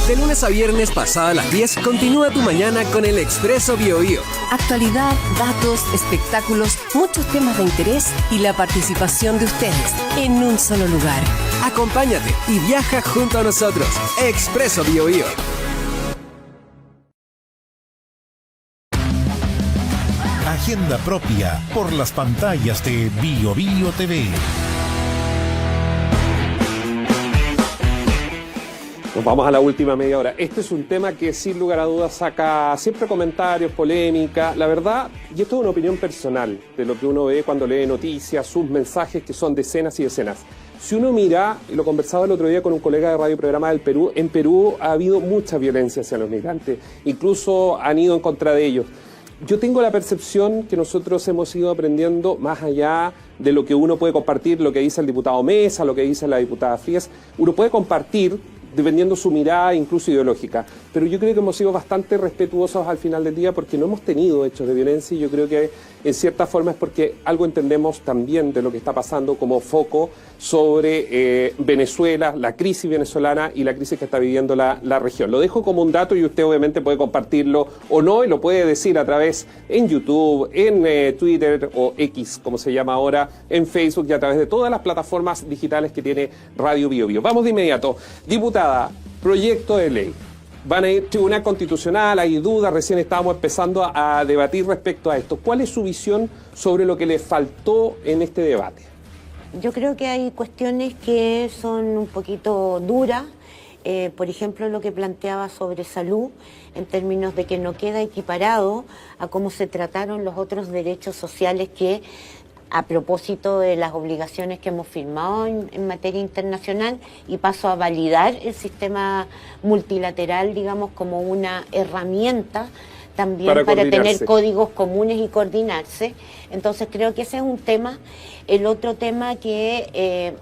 De lunes a viernes pasada las 10, continúa tu mañana con el Expreso BioBio. Actualidad, datos, espectáculos, muchos temas de interés y la participación de ustedes en un solo lugar. Acompáñate y viaja junto a nosotros. Expreso BioBio. Agenda propia por las pantallas de BioBio TV. Nos vamos a la última media hora. Este es un tema que sin lugar a dudas saca siempre comentarios, polémica. La verdad, y esto es una opinión personal de lo que uno ve cuando lee noticias, sus mensajes que son decenas y decenas. Si uno mira, y lo conversaba el otro día con un colega de Radio Programa del Perú, en Perú ha habido mucha violencia hacia los migrantes, incluso han ido en contra de ellos. Yo tengo la percepción que nosotros hemos ido aprendiendo más allá de lo que uno puede compartir, lo que dice el diputado Mesa, lo que dice la diputada Frías. Uno puede compartir dependiendo su mirada, incluso ideológica. Pero yo creo que hemos sido bastante respetuosos al final del día porque no hemos tenido hechos de violencia y yo creo que en cierta forma es porque algo entendemos también de lo que está pasando como foco sobre Venezuela, la crisis venezolana y la crisis que está viviendo la región. Lo dejo como un dato y usted obviamente puede compartirlo o no y lo puede decir a través en YouTube, en Twitter o X, como se llama ahora, en Facebook y a través de todas las plataformas digitales que tiene Radio BioBio. Vamos de inmediato. Diputada, proyecto de ley. Van a ir Tribunal Constitucional, hay dudas, recién estábamos empezando a debatir respecto a esto. ¿Cuál es su visión sobre lo que le faltó en este debate? Yo creo que hay cuestiones que son un poquito duras, por ejemplo lo que planteaba sobre salud, en términos de que no queda equiparado a cómo se trataron los otros derechos sociales que, a propósito de las obligaciones que hemos firmado en materia internacional, y paso a validar el sistema multilateral, digamos, como una herramienta también para tener códigos comunes y coordinarse. Entonces creo que ese es un tema. El otro tema que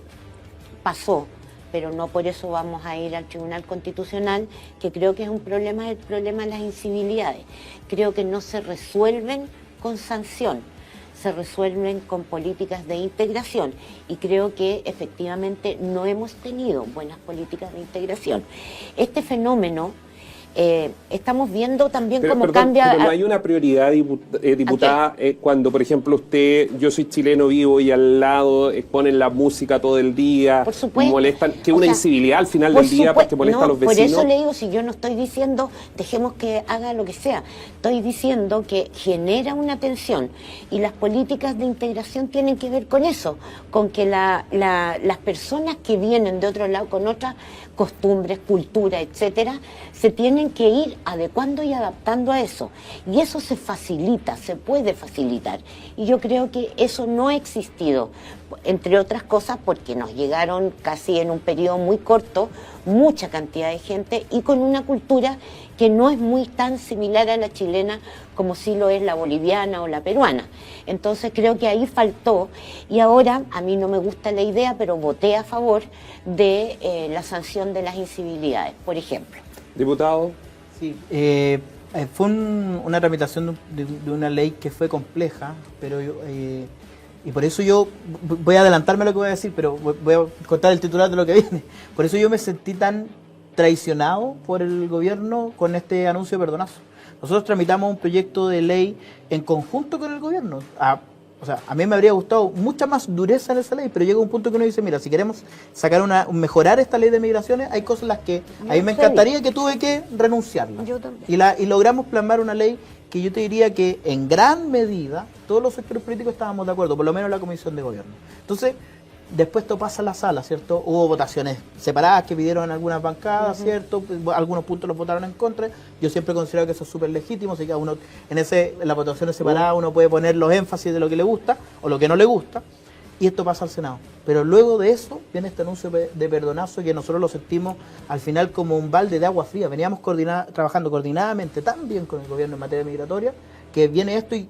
pasó, pero no por eso vamos a ir al Tribunal Constitucional, que creo que es un problema, es el problema de las incivilidades. Creo que no se resuelven con sanción, se resuelven con políticas de integración y creo que efectivamente no hemos tenido buenas políticas de integración. Este fenómeno estamos viendo también cómo cambia... Pero no hay una prioridad, diputada, cuando, por ejemplo, usted, yo soy chileno vivo y al lado ponen la música todo el día, por supuesto, molestan, que una incivilidad al final del día porque molesta a los vecinos. Por eso le digo, si yo no estoy diciendo dejemos que haga lo que sea, estoy diciendo que genera una tensión y las políticas de integración tienen que ver con eso, con que las personas que vienen de otro lado con otras costumbres, cultura, etcétera, se tienen que ir adecuando y adaptando a eso. Y eso se facilita, se puede facilitar. Y yo creo que eso no ha existido, entre otras cosas porque nos llegaron casi en un periodo muy corto mucha cantidad de gente y con una cultura que no es muy tan similar a la chilena como sí lo es la boliviana o la peruana. Entonces creo que ahí faltó y ahora a mí no me gusta la idea, pero voté a favor de la sanción de las incivilidades, por ejemplo. Diputado. Sí, fue una tramitación de una ley que fue compleja, pero Y por eso yo voy a adelantarme a lo que voy a decir, pero voy a contar el titular de lo que viene. Por eso yo me sentí tan traicionado por el gobierno con este anuncio de perdonazo. Nosotros tramitamos un proyecto de ley en conjunto con el gobierno. O sea, a mí me habría gustado mucha más dureza en esa ley, pero llega un punto que uno dice, mira, si queremos mejorar esta ley de migraciones, hay cosas en las que a mí me encantaría que tuve que renunciarla. Yo también. Y logramos plasmar una ley que yo te diría que en gran medida todos los sectores políticos estábamos de acuerdo, por lo menos la Comisión de Gobierno. Entonces, después esto pasa a la sala, ¿cierto? Hubo votaciones separadas que pidieron en algunas bancadas, ¿cierto? Algunos puntos los votaron en contra. Yo siempre he considerado que eso es súper legítimo, así que uno en las votaciones separadas uno puede poner los énfasis de lo que le gusta o lo que no le gusta, y esto pasa al Senado. Pero luego de eso viene este anuncio de perdonazo que nosotros lo sentimos al final como un balde de agua fría. Veníamos trabajando coordinadamente tan bien con el gobierno en materia migratoria que viene esto y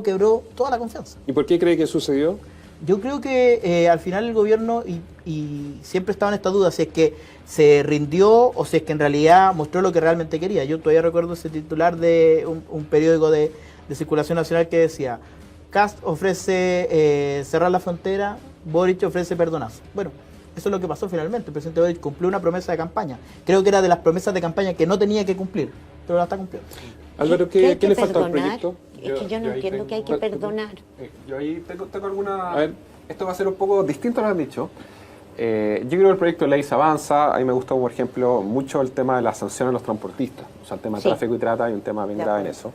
quebró toda la confianza. ¿Y por qué cree que sucedió? Yo creo que al final el gobierno, y siempre estaba en esta duda, si es que se rindió o si es que en realidad mostró lo que realmente quería. Yo todavía recuerdo ese titular de un periódico de circulación nacional que decía: Kast ofrece cerrar la frontera, Boric ofrece perdonazo. Bueno, eso es lo que pasó finalmente. El presidente Boric cumplió una promesa de campaña. Creo que era de las promesas de campaña que no tenía que cumplir, pero la está cumpliendo. Álvaro, ¿qué le falta al proyecto? Es que yo no entiendo que hay que perdonar. Yo ahí tengo alguna... A ver, esto va a ser un poco distinto a lo que han dicho. Yo creo que el proyecto de ley se avanza. A mí me gustó, por ejemplo, mucho el tema de la sanción a los transportistas. O sea, el tema de tráfico y trata hay un tema bien grave en eso.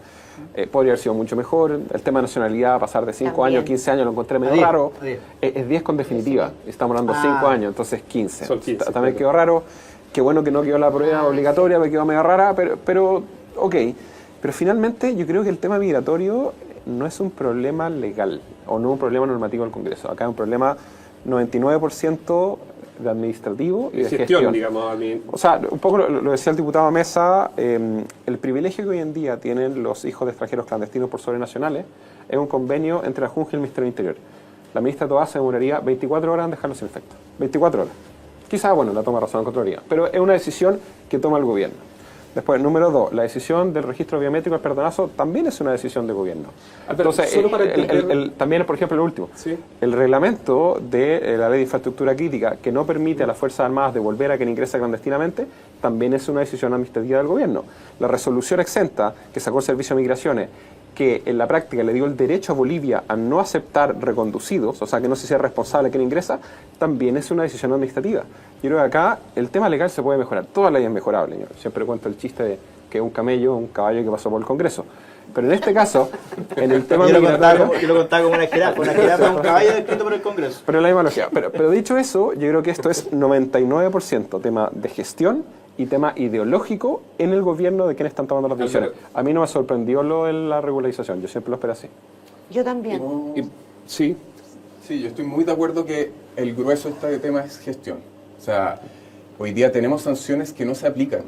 Podría haber sido mucho mejor. El tema de nacionalidad, pasar de 5 años a 15 años, lo encontré medio raro. Es 10 con definitiva. Estamos hablando de 5 años, entonces 15. Son 15. También quedó raro. Qué bueno que no quedó la prueba obligatoria, me quedó medio rara, pero ok. Pero finalmente yo creo que el tema migratorio no es un problema legal o no un problema normativo del Congreso. Acá es un problema 99% de administrativo y de gestión. Digamos, O sea, un poco lo decía el diputado Mesa, el privilegio que hoy en día tienen los hijos de extranjeros clandestinos por sobrenacionales es un convenio entre la Junta y el Ministerio del Interior. La ministra Toá se demoraría 24 horas en dejarlo sin efecto. 24 horas. Quizás, bueno, la toma razón en controlaría, pero es una decisión que toma el gobierno. Después, número 2, la decisión del registro biométrico del perdonazo también es una decisión de gobierno. Entonces, también, por ejemplo, el último, ¿sí? El reglamento de la Ley de Infraestructura Crítica, que no permite a las Fuerzas Armadas devolver a quien ingresa clandestinamente, también es una decisión administrativa del gobierno. La resolución exenta que sacó el Servicio de Migraciones, que en la práctica le dio el derecho a Bolivia a no aceptar reconducidos, o sea, que no se sea responsable quien ingresa, también es una decisión administrativa. Yo creo que acá el tema legal se puede mejorar. Toda ley es mejorable. Yo siempre cuento el chiste de que un camello es un caballo que pasó por el Congreso. Pero en este caso, en el tema migratorio... Yo lo contaba como una jirafa es un caballo descrito por el Congreso. Pero la misma logía. Pero dicho eso, yo creo que esto es 99% tema de gestión y tema ideológico en el gobierno de quienes están tomando las decisiones. A mí no me sorprendió lo de la regularización, yo siempre lo esperé así. Yo también. Sí. Sí, yo estoy muy de acuerdo que el grueso de este tema es gestión. O sea, hoy día tenemos sanciones que no se aplican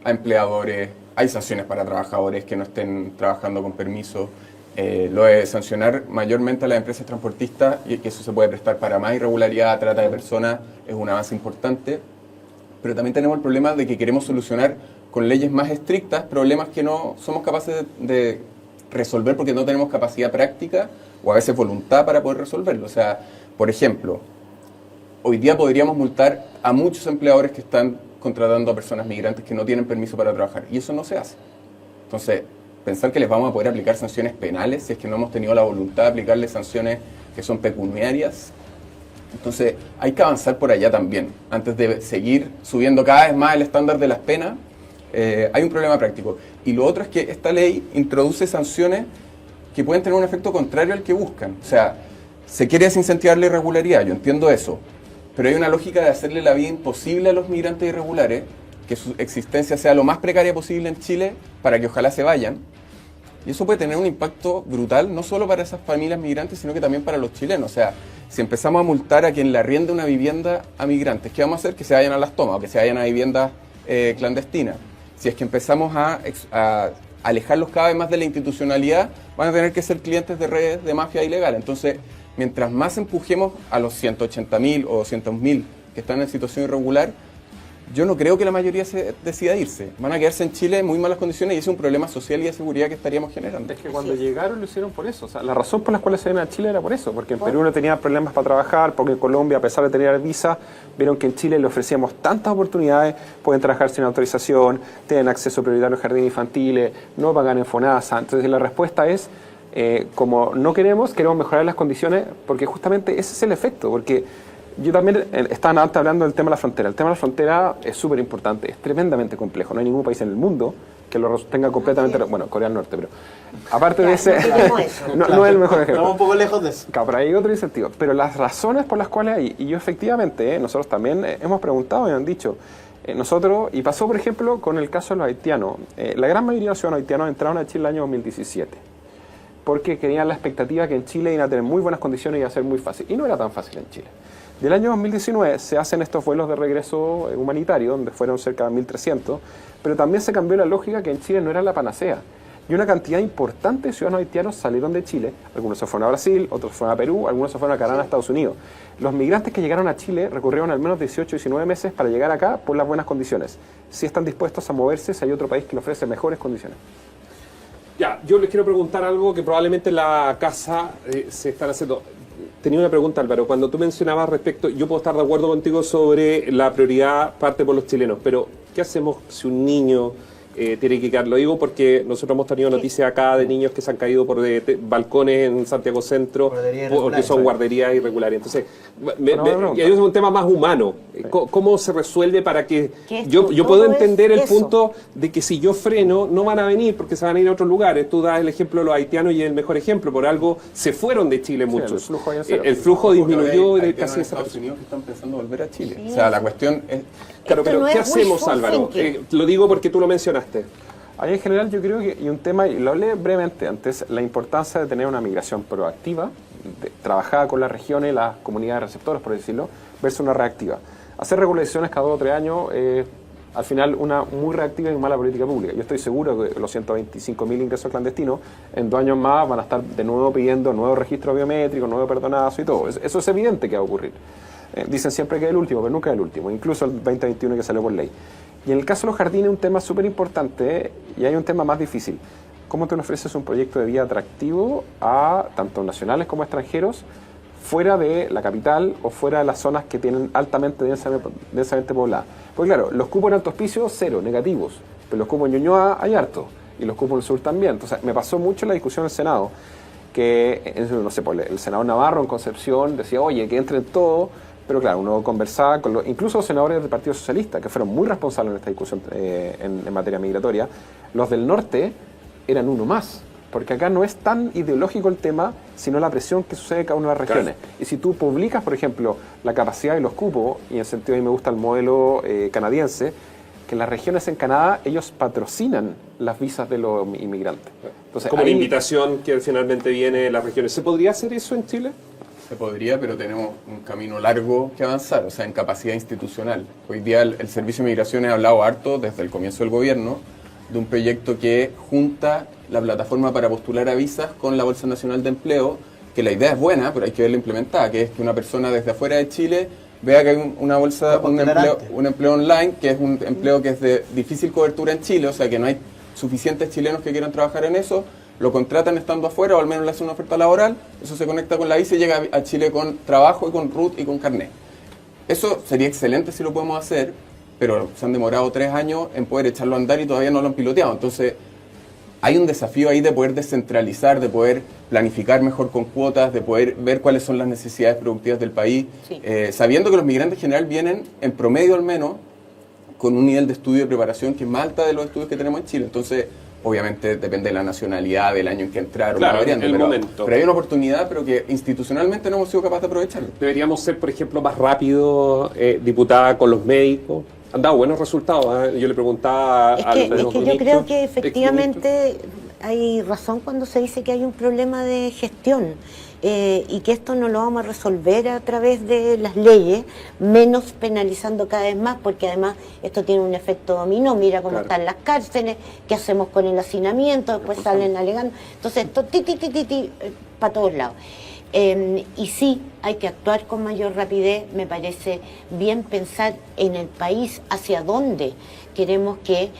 a empleadores, hay sanciones para trabajadores que no estén trabajando con permiso, lo de sancionar mayormente a las empresas transportistas, y que eso se puede prestar para más irregularidad, trata de personas, es un avance importante. Pero también tenemos el problema de que queremos solucionar con leyes más estrictas problemas que no somos capaces de resolver porque no tenemos capacidad práctica o a veces voluntad para poder resolverlo. O sea, por ejemplo, hoy día podríamos multar a muchos empleadores que están contratando a personas migrantes que no tienen permiso para trabajar, y eso no se hace. Entonces, pensar que les vamos a poder aplicar sanciones penales si es que no hemos tenido la voluntad de aplicarles sanciones que son pecuniarias. Entonces, hay que avanzar por allá también. Antes de seguir subiendo cada vez más el estándar de las penas, hay un problema práctico. Y lo otro es que esta ley introduce sanciones que pueden tener un efecto contrario al que buscan. O sea, se quiere desincentivar la irregularidad, yo entiendo eso, pero hay una lógica de hacerle la vida imposible a los migrantes irregulares, que su existencia sea lo más precaria posible en Chile, para que ojalá se vayan. Y eso puede tener un impacto brutal, no solo para esas familias migrantes, sino que también para los chilenos. O sea, si empezamos a multar a quien le arriende una vivienda a migrantes, ¿qué vamos a hacer? Que se vayan a las tomas o que se vayan a viviendas clandestinas. Si es que empezamos a alejarlos cada vez más de la institucionalidad, van a tener que ser clientes de redes de mafia ilegal. Entonces, mientras más empujemos a los 180.000 o 200.000 que están en situación irregular, Yo no creo que la mayoría se decida irse. Van a quedarse en Chile en muy malas condiciones y ese es un problema social y de seguridad que estaríamos generando. Es que cuando llegaron lo hicieron por eso. O sea, la razón por la cual se vienen a Chile era por eso. Porque en Perú no tenían problemas para trabajar, porque en Colombia, a pesar de tener visa, vieron que en Chile le ofrecíamos tantas oportunidades. Pueden trabajar sin autorización, tienen acceso prioritario a jardines infantiles, no pagan en FONASA. Entonces la respuesta es, como no queremos mejorar las condiciones, porque justamente ese es el efecto. Porque yo también estaba antes hablando del tema de la frontera. El tema de la frontera es súper importante, es tremendamente complejo. No hay ningún país en el mundo que lo tenga completamente... Bueno, Corea del Norte, pero aparte de ese... no es el mejor ejemplo. Estamos un poco lejos de eso. Claro, pero hay otro incentivo. Pero las razones por las cuales hay, y yo efectivamente, nosotros también hemos preguntado y han dicho, nosotros, y pasó por ejemplo con el caso de los haitianos, la gran mayoría de los ciudadanos haitianos entraron a Chile el año 2017, porque tenían la expectativa que en Chile iban a tener muy buenas condiciones y iba a ser muy fácil. Y no era tan fácil en Chile. Del año 2019 se hacen estos vuelos de regreso humanitario, donde fueron cerca de 1.300, pero también se cambió la lógica que en Chile no era la panacea. Y una cantidad importante de ciudadanos haitianos salieron de Chile, algunos se fueron a Brasil, otros se fueron a Perú, algunos se fueron a Canadá, a Estados Unidos. Los migrantes que llegaron a Chile recorrieron al menos 18 y 19 meses para llegar acá por las buenas condiciones. Si están dispuestos a moverse, si hay otro país que le ofrece mejores condiciones. Ya, yo les quiero preguntar algo que probablemente en la casa se están haciendo. Tenía una pregunta, Álvaro. Cuando tú mencionabas respecto, yo puedo estar de acuerdo contigo sobre la prioridad parte por los chilenos, pero ¿qué hacemos si un niño tiene que quedar? Lo digo porque nosotros hemos tenido noticias acá de niños que se han caído por balcones en Santiago Centro, porque son guarderías irregulares. Entonces, es un tema más humano. ¿Cómo se resuelve para que... Yo puedo entender el punto de que si yo freno, no van a venir porque se van a ir a otros lugares. Tú das el ejemplo de los haitianos y es el mejor ejemplo. Por algo se fueron de Chile muchos. El flujo disminuyó de casi esa... Estados Unidos que están pensando volver a Chile. O sea, la cuestión es... Claro, pero ¿qué hacemos, Álvaro? Lo digo porque tú lo mencionaste. Ahí en general yo creo que, y un tema, y lo hablé brevemente antes, la importancia de tener una migración proactiva, trabajada con las regiones, las comunidades receptoras, por decirlo, versus una reactiva. Hacer regulaciones cada 2 o 3 años, al final una muy reactiva y mala política pública. Yo estoy seguro que los 125.000 ingresos clandestinos en 2 años más van a estar de nuevo pidiendo nuevos registros biométricos, nuevo perdonazo y todo. Eso es evidente que va a ocurrir. Dicen siempre que es el último, pero nunca es el último, incluso el 2021 que salió por ley. Y en el caso de los jardines, un tema súper importante, y hay un tema más difícil. ¿Cómo tú le ofreces un proyecto de vida atractivo a tanto nacionales como extranjeros fuera de la capital o fuera de las zonas que tienen altamente densamente pobladas? Porque claro, los cupos en Alto Hospicio, 0, negativos, pero los cupos en Ñuñoa hay harto, y los cupos en el sur también. Entonces me pasó mucho la discusión en el Senado, que, no sé, el senador Navarro en Concepción decía, oye, que entren todos. Pero claro, uno conversaba con incluso los senadores del Partido Socialista, que fueron muy responsables en esta discusión en materia migratoria. Los del norte eran uno más, porque acá no es tan ideológico el tema, sino la presión que sucede en cada una de las regiones. Claro. Y si tú publicas, por ejemplo, la capacidad de los cupos, y en el sentido a mí me gusta el modelo canadiense, que en las regiones en Canadá ellos patrocinan las visas de los inmigrantes. Entonces, como la invitación que finalmente viene de las regiones. ¿Se podría hacer eso en Chile? Se podría, pero tenemos un camino largo que avanzar, o sea, en capacidad institucional. Hoy día el Servicio de Migraciones ha hablado harto, desde el comienzo del gobierno, de un proyecto que junta la plataforma para postular a visas con la Bolsa Nacional de Empleo, que la idea es buena, pero hay que verla implementada, que es que una persona desde afuera de Chile vea que hay una bolsa, un empleo online, que es un empleo que es de difícil cobertura en Chile, o sea, que no hay suficientes chilenos que quieran trabajar en eso, lo contratan estando afuera o al menos le hacen una oferta laboral, eso se conecta con la visa y llega a Chile con trabajo y con RUT y con carnet. Eso sería excelente si lo podemos hacer, pero se han demorado 3 años en poder echarlo a andar y todavía no lo han piloteado. Entonces, hay un desafío ahí de poder descentralizar, de poder planificar mejor con cuotas, de poder ver cuáles son las necesidades productivas del país, sí. Sabiendo que los migrantes en general vienen, en promedio al menos, con un nivel de estudio y preparación que es más alta de los estudios que tenemos en Chile. Entonces, obviamente depende de la nacionalidad, del año en que entraron, claro, momento. Pero hay una oportunidad, pero que institucionalmente no hemos sido capaces de aprovecharlo. Deberíamos ser, por ejemplo, más rápidos, diputada, con los médicos. Han dado buenos resultados. Yo le preguntaba a los médicos. Es que yo creo que efectivamente hay razón cuando se dice que hay un problema de gestión. Y que esto no lo vamos a resolver a través de las leyes, menos penalizando cada vez más, porque además esto tiene un efecto dominó. Mira cómo están las cárceles, qué hacemos con el hacinamiento, después salen alegando. Entonces esto para todos lados. Y sí, hay que actuar con mayor rapidez. Me parece bien pensar en el país hacia dónde queremos que,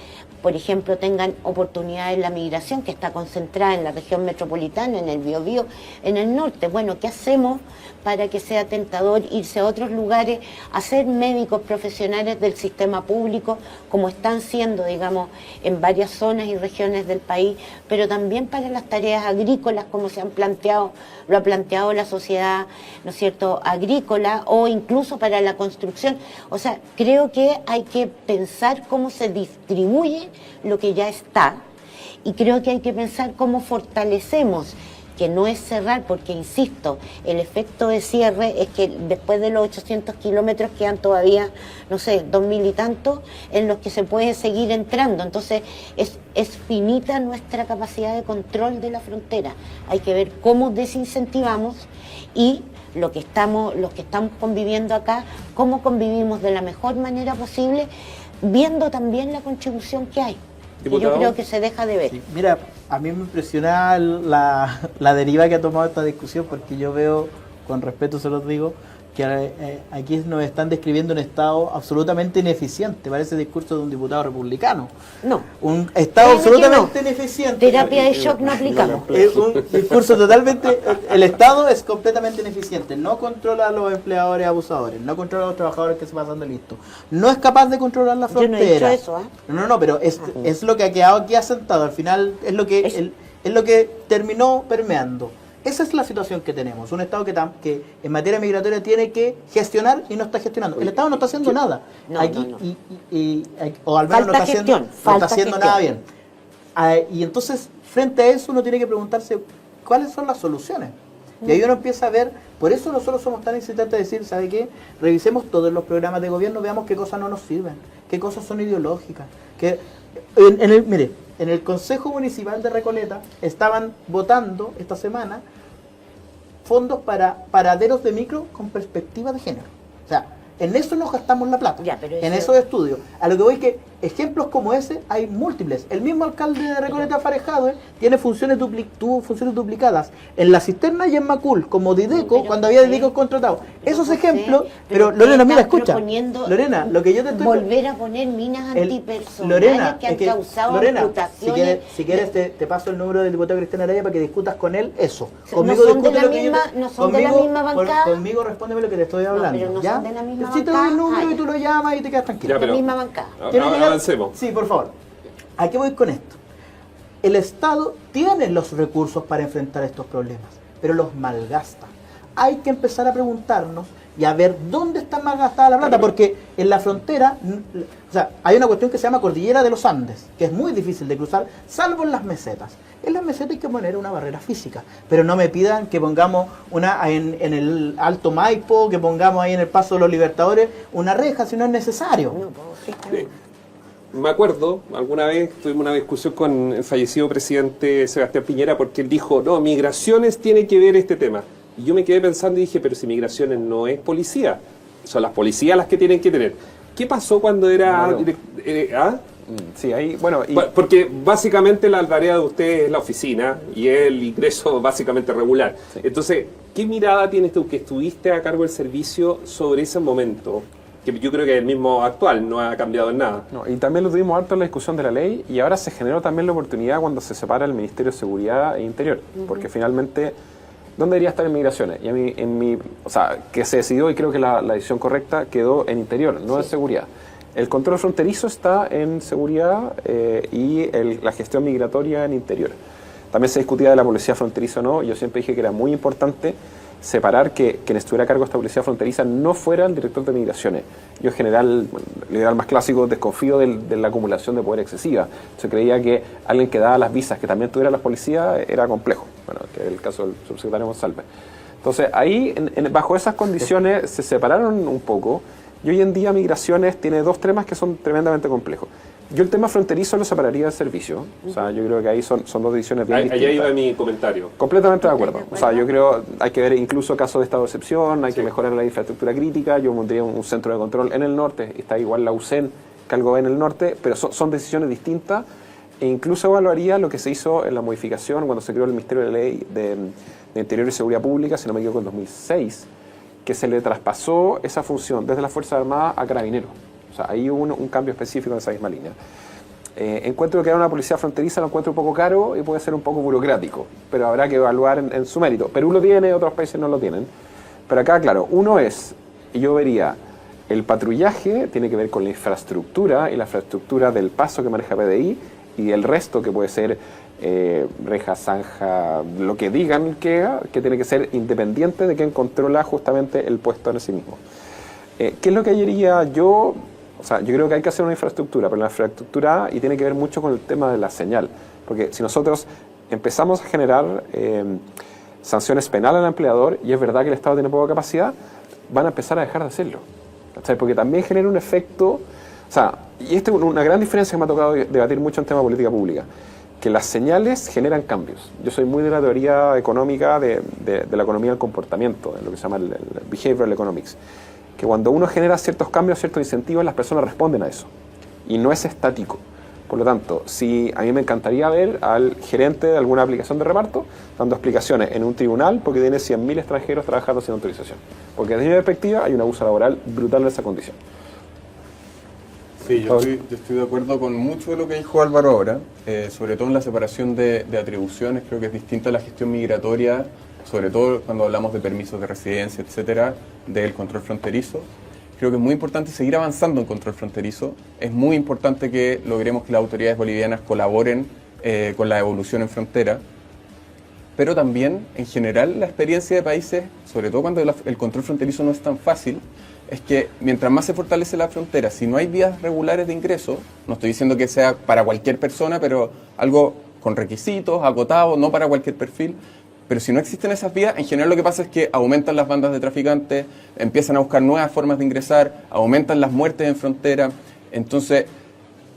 por ejemplo, tengan oportunidades la migración, que está concentrada en la región metropolitana, en el Biobío, en el norte. Bueno, ¿qué hacemos para que sea tentador irse a otros lugares, a ser médicos profesionales del sistema público, como están siendo, digamos, en varias zonas y regiones del país, pero también para las tareas agrícolas, como se han planteado, lo ha planteado la sociedad, ¿no es cierto?, agrícola, o incluso para la construcción? O sea, creo que hay que pensar cómo se distribuye lo que ya está, y creo que hay que pensar cómo fortalecemos, que no es cerrar, porque insisto, el efecto de cierre es que después de los 800 kilómetros quedan todavía, no sé, 2000 y tantos en los que se puede seguir entrando. Entonces es finita nuestra capacidad de control de la frontera. Hay que ver cómo desincentivamos, y los que estamos conviviendo acá, cómo convivimos de la mejor manera posible, viendo también la contribución que hay. Que yo creo que se deja de ver. Sí, mira, a mí me impresiona la deriva que ha tomado esta discusión, porque yo veo, con respeto se los digo, que aquí nos están describiendo un Estado absolutamente ineficiente. Parece el discurso de un diputado republicano. No. Un Estado absolutamente ineficiente. Terapia de shock no aplicamos. Es un discurso totalmente... El Estado es completamente ineficiente. No controla a los empleadores abusadores. No controla a los trabajadores que se pasan de listo. No es capaz de controlar la frontera. Yo no he dicho eso, ¿eh? No, pero es lo que ha quedado aquí asentado. Al final es lo que terminó permeando. Esa es la situación que tenemos, un Estado que en materia migratoria tiene que gestionar y no está gestionando. El Estado no está haciendo nada. O al menos no está haciendo nada bien. Y entonces, frente a eso, uno tiene que preguntarse cuáles son las soluciones. Y ahí uno empieza a ver, por eso nosotros somos tan insistentes de decir, ¿sabe qué? Revisemos todos los programas de gobierno, veamos qué cosas no nos sirven, qué cosas son ideológicas. Mire, en el Consejo Municipal de Recoleta estaban votando esta semana fondos para paraderos de micro con perspectiva de género. O sea, en eso nos gastamos la plata, en esos estudios. A lo que voy es que ejemplos como ese hay múltiples. El mismo alcalde de Recoleta, Farejade, tiene tuvo funciones duplicadas en la cisterna y en Macul, como Dideco, cuando había Dideco contratado. Esos ejemplos, pero Lorena, mira, escucha. Lorena, lo que yo te estoy... Volver a poner minas antipersonales que han causado reputaciones. Si quieres te paso el número del diputado Cristian Araya para que discutas con él eso. Conmigo no son de la misma bancada. Conmigo respóndeme lo que te estoy hablando. Pero no son de la misma si te doy el número y tú lo llamas y te quedas tranquilo. La misma bancada. Avancemos. Sí, por favor. ¿A qué voy con esto? El Estado tiene los recursos para enfrentar estos problemas, pero los malgasta. Hay que empezar a preguntarnos y a ver dónde está más gastada la plata, porque en la frontera, o sea, hay una cuestión que se llama Cordillera de los Andes, que es muy difícil de cruzar, salvo en las mesetas. En las mesetas hay que poner una barrera física, pero no me pidan que pongamos una en el Alto Maipo, que pongamos ahí en el Paso de los Libertadores una reja, si no es necesario. Me acuerdo, alguna vez tuvimos una discusión con el fallecido presidente Sebastián Piñera, porque él dijo, no, migraciones tiene que ver este tema. Y yo me quedé pensando y dije, pero si migraciones no es policía, son las policías las que tienen que tener. ¿Qué pasó cuando era... Sí, ahí, bueno... Porque básicamente la tarea de usted es la oficina y el ingreso básicamente regular. Sí. Entonces, ¿qué mirada tienes tú que estuviste a cargo del servicio sobre ese momento? Que yo creo que es el mismo actual, no ha cambiado en nada. No, y también lo tuvimos harto en la discusión de la ley, y ahora se generó también la oportunidad cuando se separa el Ministerio de Seguridad e Interior, porque finalmente, ¿dónde debería estar en Migraciones? Y a mí, o sea, que se decidió, y creo que la decisión correcta quedó en Interior, no en Seguridad. El control fronterizo está en Seguridad y la gestión migratoria en Interior. También se discutía de la policía fronteriza o no. Yo siempre dije que era muy importante separar que quien estuviera a cargo de esta policía fronteriza no fuera el director de migraciones. Yo en general, liberal más clásico, desconfío de la acumulación de poder excesiva. Se creía que alguien que daba las visas, que también tuviera las policías, era complejo. Bueno, que es el caso del subsecretario Monsalve. Entonces ahí, bajo esas condiciones, se separaron un poco. Y hoy en día Migraciones tiene dos temas que son tremendamente complejos. Yo el tema fronterizo lo separaría del servicio. O sea, yo creo que ahí son dos decisiones bien distintas. Allá iba mi comentario. Completamente de acuerdo. O sea, yo creo hay que ver incluso casos de estado de excepción, hay que mejorar la infraestructura crítica. Yo pondría un centro de control en el norte, está igual la UCEN que algo en el norte, pero son decisiones distintas. E incluso evaluaría lo que se hizo en la modificación cuando se creó el Ministerio de Ley de Interior y Seguridad Pública, si no me equivoco, en 2006, que se le traspasó esa función desde las Fuerzas Armadas a Carabineros. O sea, ahí hubo un cambio específico en esa misma línea. Encuentro que era una policía fronteriza, lo encuentro un poco caro y puede ser un poco burocrático, pero habrá que evaluar en su mérito. Perú lo tiene, otros países no lo tienen. Pero acá, claro, uno es, y yo vería, el patrullaje tiene que ver con la infraestructura y la infraestructura del paso que maneja PDI y el resto que puede ser reja, zanja, lo que digan que tiene que ser independiente de quien controla justamente el puesto en sí mismo. ¿Qué es lo que haría yo? O sea, yo creo que hay que hacer una infraestructura, pero la infraestructura y tiene que ver mucho con el tema de la señal, porque si nosotros empezamos a generar sanciones penales al empleador, y es verdad que el Estado tiene poca capacidad, van a empezar a dejar de hacerlo, ¿cachai? Porque también genera un efecto, o sea, y esta es una gran diferencia que me ha tocado debatir mucho en tema de política pública, que las señales generan cambios. Yo soy muy de la teoría económica de la economía del comportamiento, de lo que se llama el behavioral economics, que cuando uno genera ciertos cambios, ciertos incentivos, las personas responden a eso, y no es estático. Por lo tanto, si a mí me encantaría ver al gerente de alguna aplicación de reparto dando explicaciones en un tribunal porque tiene 100.000 extranjeros trabajando sin autorización. Porque desde mi perspectiva hay un abuso laboral brutal en esa condición. Sí, yo estoy de acuerdo con mucho de lo que dijo Álvaro ahora, sobre todo en la separación de atribuciones. Creo que es distinta a la gestión migratoria, sobre todo cuando hablamos de permisos de residencia, etcétera, del control fronterizo. Creo que es muy importante seguir avanzando en control fronterizo. Es muy importante que logremos que las autoridades bolivianas colaboren con la evolución en frontera. Pero también, en general, la experiencia de países, sobre todo cuando el control fronterizo no es tan fácil, es que mientras más se fortalece la frontera, si no hay vías regulares de ingreso, no estoy diciendo que sea para cualquier persona, pero algo con requisitos, acotados, no para cualquier perfil. Pero si no existen esas vías, en general lo que pasa es que aumentan las bandas de traficantes, empiezan a buscar nuevas formas de ingresar, aumentan las muertes en frontera. Entonces,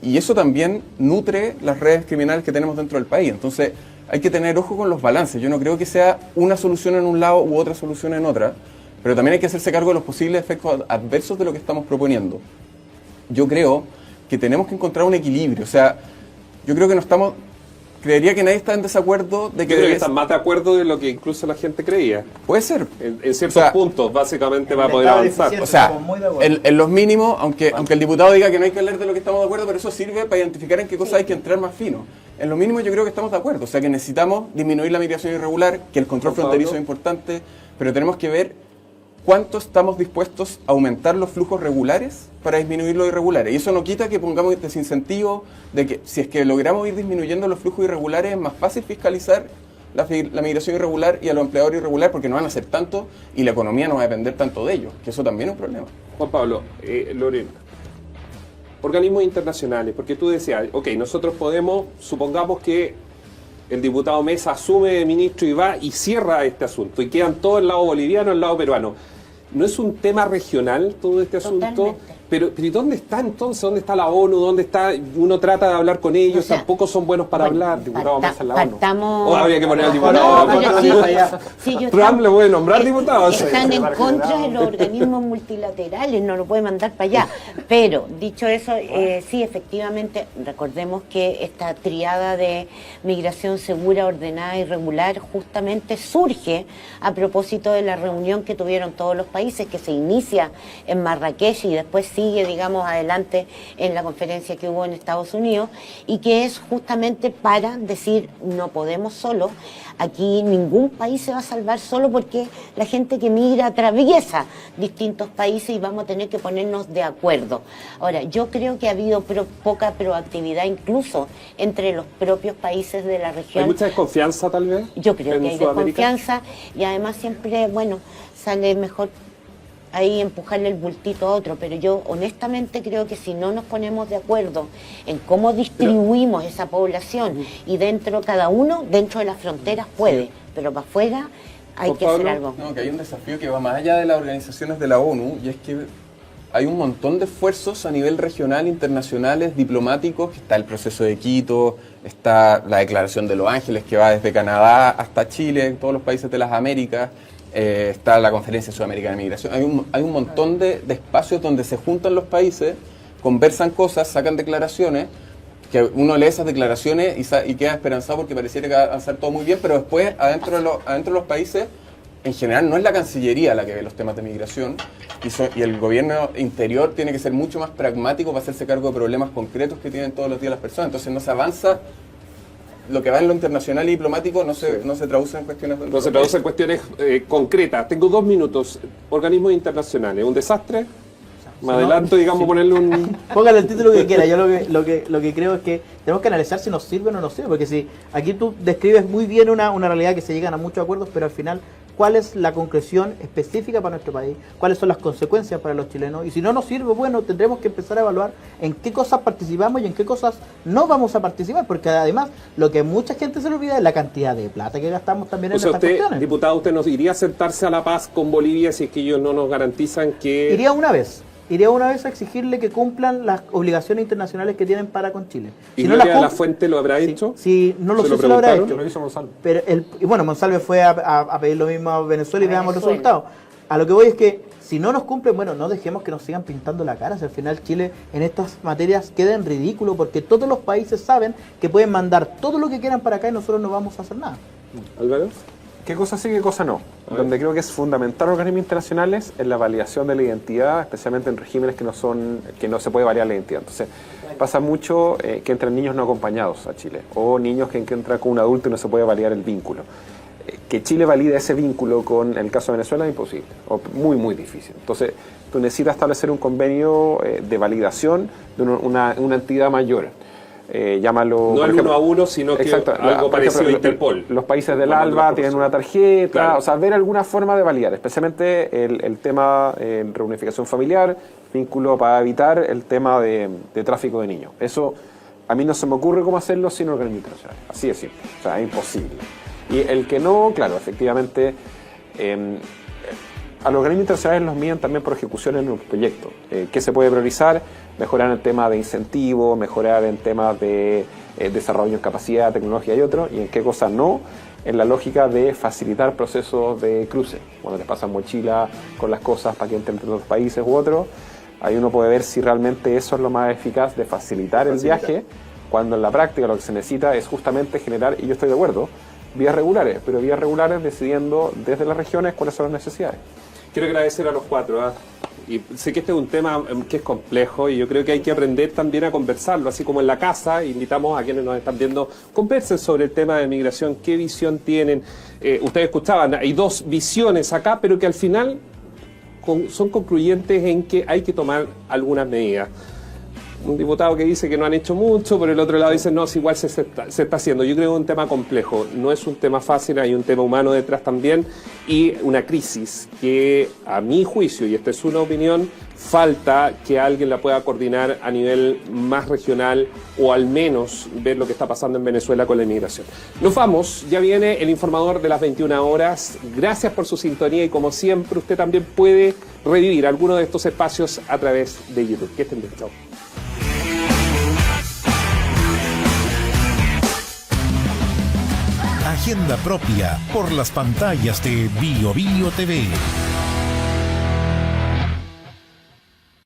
y eso también nutre las redes criminales que tenemos dentro del país. Entonces, hay que tener ojo con los balances. Yo no creo que sea una solución en un lado u otra solución en otra, pero también hay que hacerse cargo de los posibles efectos adversos de lo que estamos proponiendo. Yo creo que tenemos que encontrar un equilibrio. O sea, yo creo que no estamos... Creería que nadie está en desacuerdo de que... Yo creo que están más de acuerdo de lo que incluso la gente creía. Puede ser. En ciertos puntos, básicamente, para poder avanzar. O sea, en los mínimos, aunque el diputado diga que no hay que hablar de lo que estamos de acuerdo, pero eso sirve para identificar en qué cosas hay que entrar más fino. En lo mínimo yo creo que estamos de acuerdo. O sea, que necesitamos disminuir la migración irregular, que el control fronterizo es importante, pero tenemos que ver cuánto estamos dispuestos a aumentar los flujos regulares para disminuir los irregulares. Y eso no quita que pongamos desincentivo de que si es que logramos ir disminuyendo los flujos irregulares es más fácil fiscalizar la migración irregular y a los empleadores irregulares porque no van a ser tanto y la economía no va a depender tanto de ellos, que eso también es un problema. Juan Pablo, Lorena, organismos internacionales, porque tú decías, ok, nosotros podemos, supongamos que el diputado Mesa asume de ministro y va y cierra este asunto y quedan todos el lado boliviano, el lado peruano. ¿No es un tema regional todo este asunto? Totalmente. Pero ¿y dónde está entonces? ¿Dónde está la ONU? ¿Dónde está? Uno trata de hablar con ellos, o sea, tampoco son buenos para hablar, diputado Mesa en la ONU. O habría que poner al diputado. Trump le puede nombrar diputados. Están en contra de los organismos multilaterales, no lo puede mandar para allá. Pero, dicho eso, sí, efectivamente, recordemos que esta triada de migración segura, ordenada y regular justamente surge a propósito de la reunión que tuvieron todos los países, que se inicia en Marrakech y después sigue, digamos, adelante en la conferencia que hubo en Estados Unidos, y que es justamente para decir, no podemos solo, aquí ningún país se va a salvar solo porque la gente que migra atraviesa distintos países y vamos a tener que ponernos de acuerdo. Ahora, yo creo que ha habido poca proactividad incluso entre los propios países de la región. ¿Hay mucha desconfianza tal vez? Yo creo que hay desconfianza y además siempre, bueno, sale mejor ahí empujarle el bultito a otro, pero yo honestamente creo que si no nos ponemos de acuerdo en cómo distribuimos esa población y dentro cada uno, dentro de las fronteras puede, pero para afuera hay que hacer algo. No, que hay un desafío que va más allá de las organizaciones de la ONU y es que hay un montón de esfuerzos a nivel regional, internacionales, diplomáticos, que está el proceso de Quito, está la Declaración de Los Ángeles que va desde Canadá hasta Chile, todos los países de las Américas. Está la Conferencia Sudamericana de Migración. Hay un montón de espacios donde se juntan los países, conversan cosas, sacan declaraciones, que uno lee esas declaraciones y queda esperanzado porque pareciera que va a avanzar todo muy bien, pero después adentro de los países, en general no es la Cancillería la que ve los temas de migración y el gobierno interior tiene que ser mucho más pragmático para hacerse cargo de problemas concretos que tienen todos los días las personas. Entonces no se avanza, lo que va en lo internacional y diplomático no se traduce en cuestiones... No se traduce en cuestiones concretas. Tengo 2 minutos. Organismos internacionales, ¿un desastre? Me adelanto, digamos, ponerle un... Póngale el título que quiera. Yo lo que creo es que tenemos que analizar si nos sirve o no nos sirve, porque si aquí tú describes muy bien una realidad que se llegan a muchos acuerdos, pero al final, ¿cuál es la concreción específica para nuestro país? ¿Cuáles son las consecuencias para los chilenos? Y si no nos sirve, bueno, tendremos que empezar a evaluar en qué cosas participamos y en qué cosas no vamos a participar, porque además lo que mucha gente se le olvida es la cantidad de plata que gastamos también en estas cuestiones. Diputado, ¿usted nos iría a sentarse a la paz con Bolivia si es que ellos no nos garantizan que...? Iría una vez a exigirle que cumplan las obligaciones internacionales que tienen para con Chile. ¿Y si no la Fuente lo habrá hecho? Si no lo sé si lo habrá hecho. Lo hizo Monsalve. Pero Monsalve fue a pedir lo mismo a Venezuela y veamos los resultados. A lo que voy es que si no nos cumplen, bueno, no dejemos que nos sigan pintando la cara. Si al final Chile en estas materias queda en ridículo, porque todos los países saben que pueden mandar todo lo que quieran para acá y nosotros no vamos a hacer nada. Álvaro. ¿Qué cosa sí, qué cosa no? Donde creo que es fundamental organismos internacionales es la validación de la identidad, especialmente en regímenes que no se puede variar la identidad. Entonces, pasa mucho que entran niños no acompañados a Chile, o niños que entran con un adulto y no se puede validar el vínculo. Que Chile valide ese vínculo con el caso de Venezuela es imposible, o muy, muy difícil. Entonces, tú necesitas establecer un convenio de validación de una entidad mayor. Llámalo, no el 1 a 1, sino que algo parecido a Interpol. Los países del ALBA tienen una tarjeta, claro. O sea, ver alguna forma de validar, especialmente el tema reunificación familiar, vínculo para evitar el tema de tráfico de niños. Eso a mí no se me ocurre cómo hacerlo sin organismos internacionales, así de simple, o sea, es imposible. Y el que no, claro, efectivamente, a los organismos internacionales los miden también por ejecución en un proyecto. ¿Qué se puede priorizar? Mejorar en tema de incentivo, mejorar en temas de desarrollo en capacidad, tecnología y otro, y en qué cosas no, en la lógica de facilitar procesos de cruce. Cuando les pasan mochila con las cosas para que entren entre los países u otros, ahí uno puede ver si realmente eso es lo más eficaz de facilitar el viaje, cuando en la práctica lo que se necesita es justamente generar, y yo estoy de acuerdo, vías regulares, pero vías regulares decidiendo desde las regiones cuáles son las necesidades. Quiero agradecer a los 4. Y sé que este es un tema que es complejo y yo creo que hay que aprender también a conversarlo, así como en la casa. Invitamos a quienes nos están viendo, conversen sobre el tema de migración, qué visión tienen. Ustedes escuchaban, hay 2 visiones acá, pero que al final son concluyentes en que hay que tomar algunas medidas. Un diputado que dice que no han hecho mucho, por el otro lado dice no, igual se está haciendo. Yo creo que es un tema complejo, no es un tema fácil, hay un tema humano detrás también y una crisis que a mi juicio, y esta es una opinión, falta que alguien la pueda coordinar a nivel más regional o al menos ver lo que está pasando en Venezuela con la inmigración. Nos vamos, ya viene el informador de las 21 horas. Gracias por su sintonía y como siempre usted también puede revivir alguno de estos espacios a través de YouTube. Que estén bien, chao. Agenda propia por las pantallas de Bio Bio TV.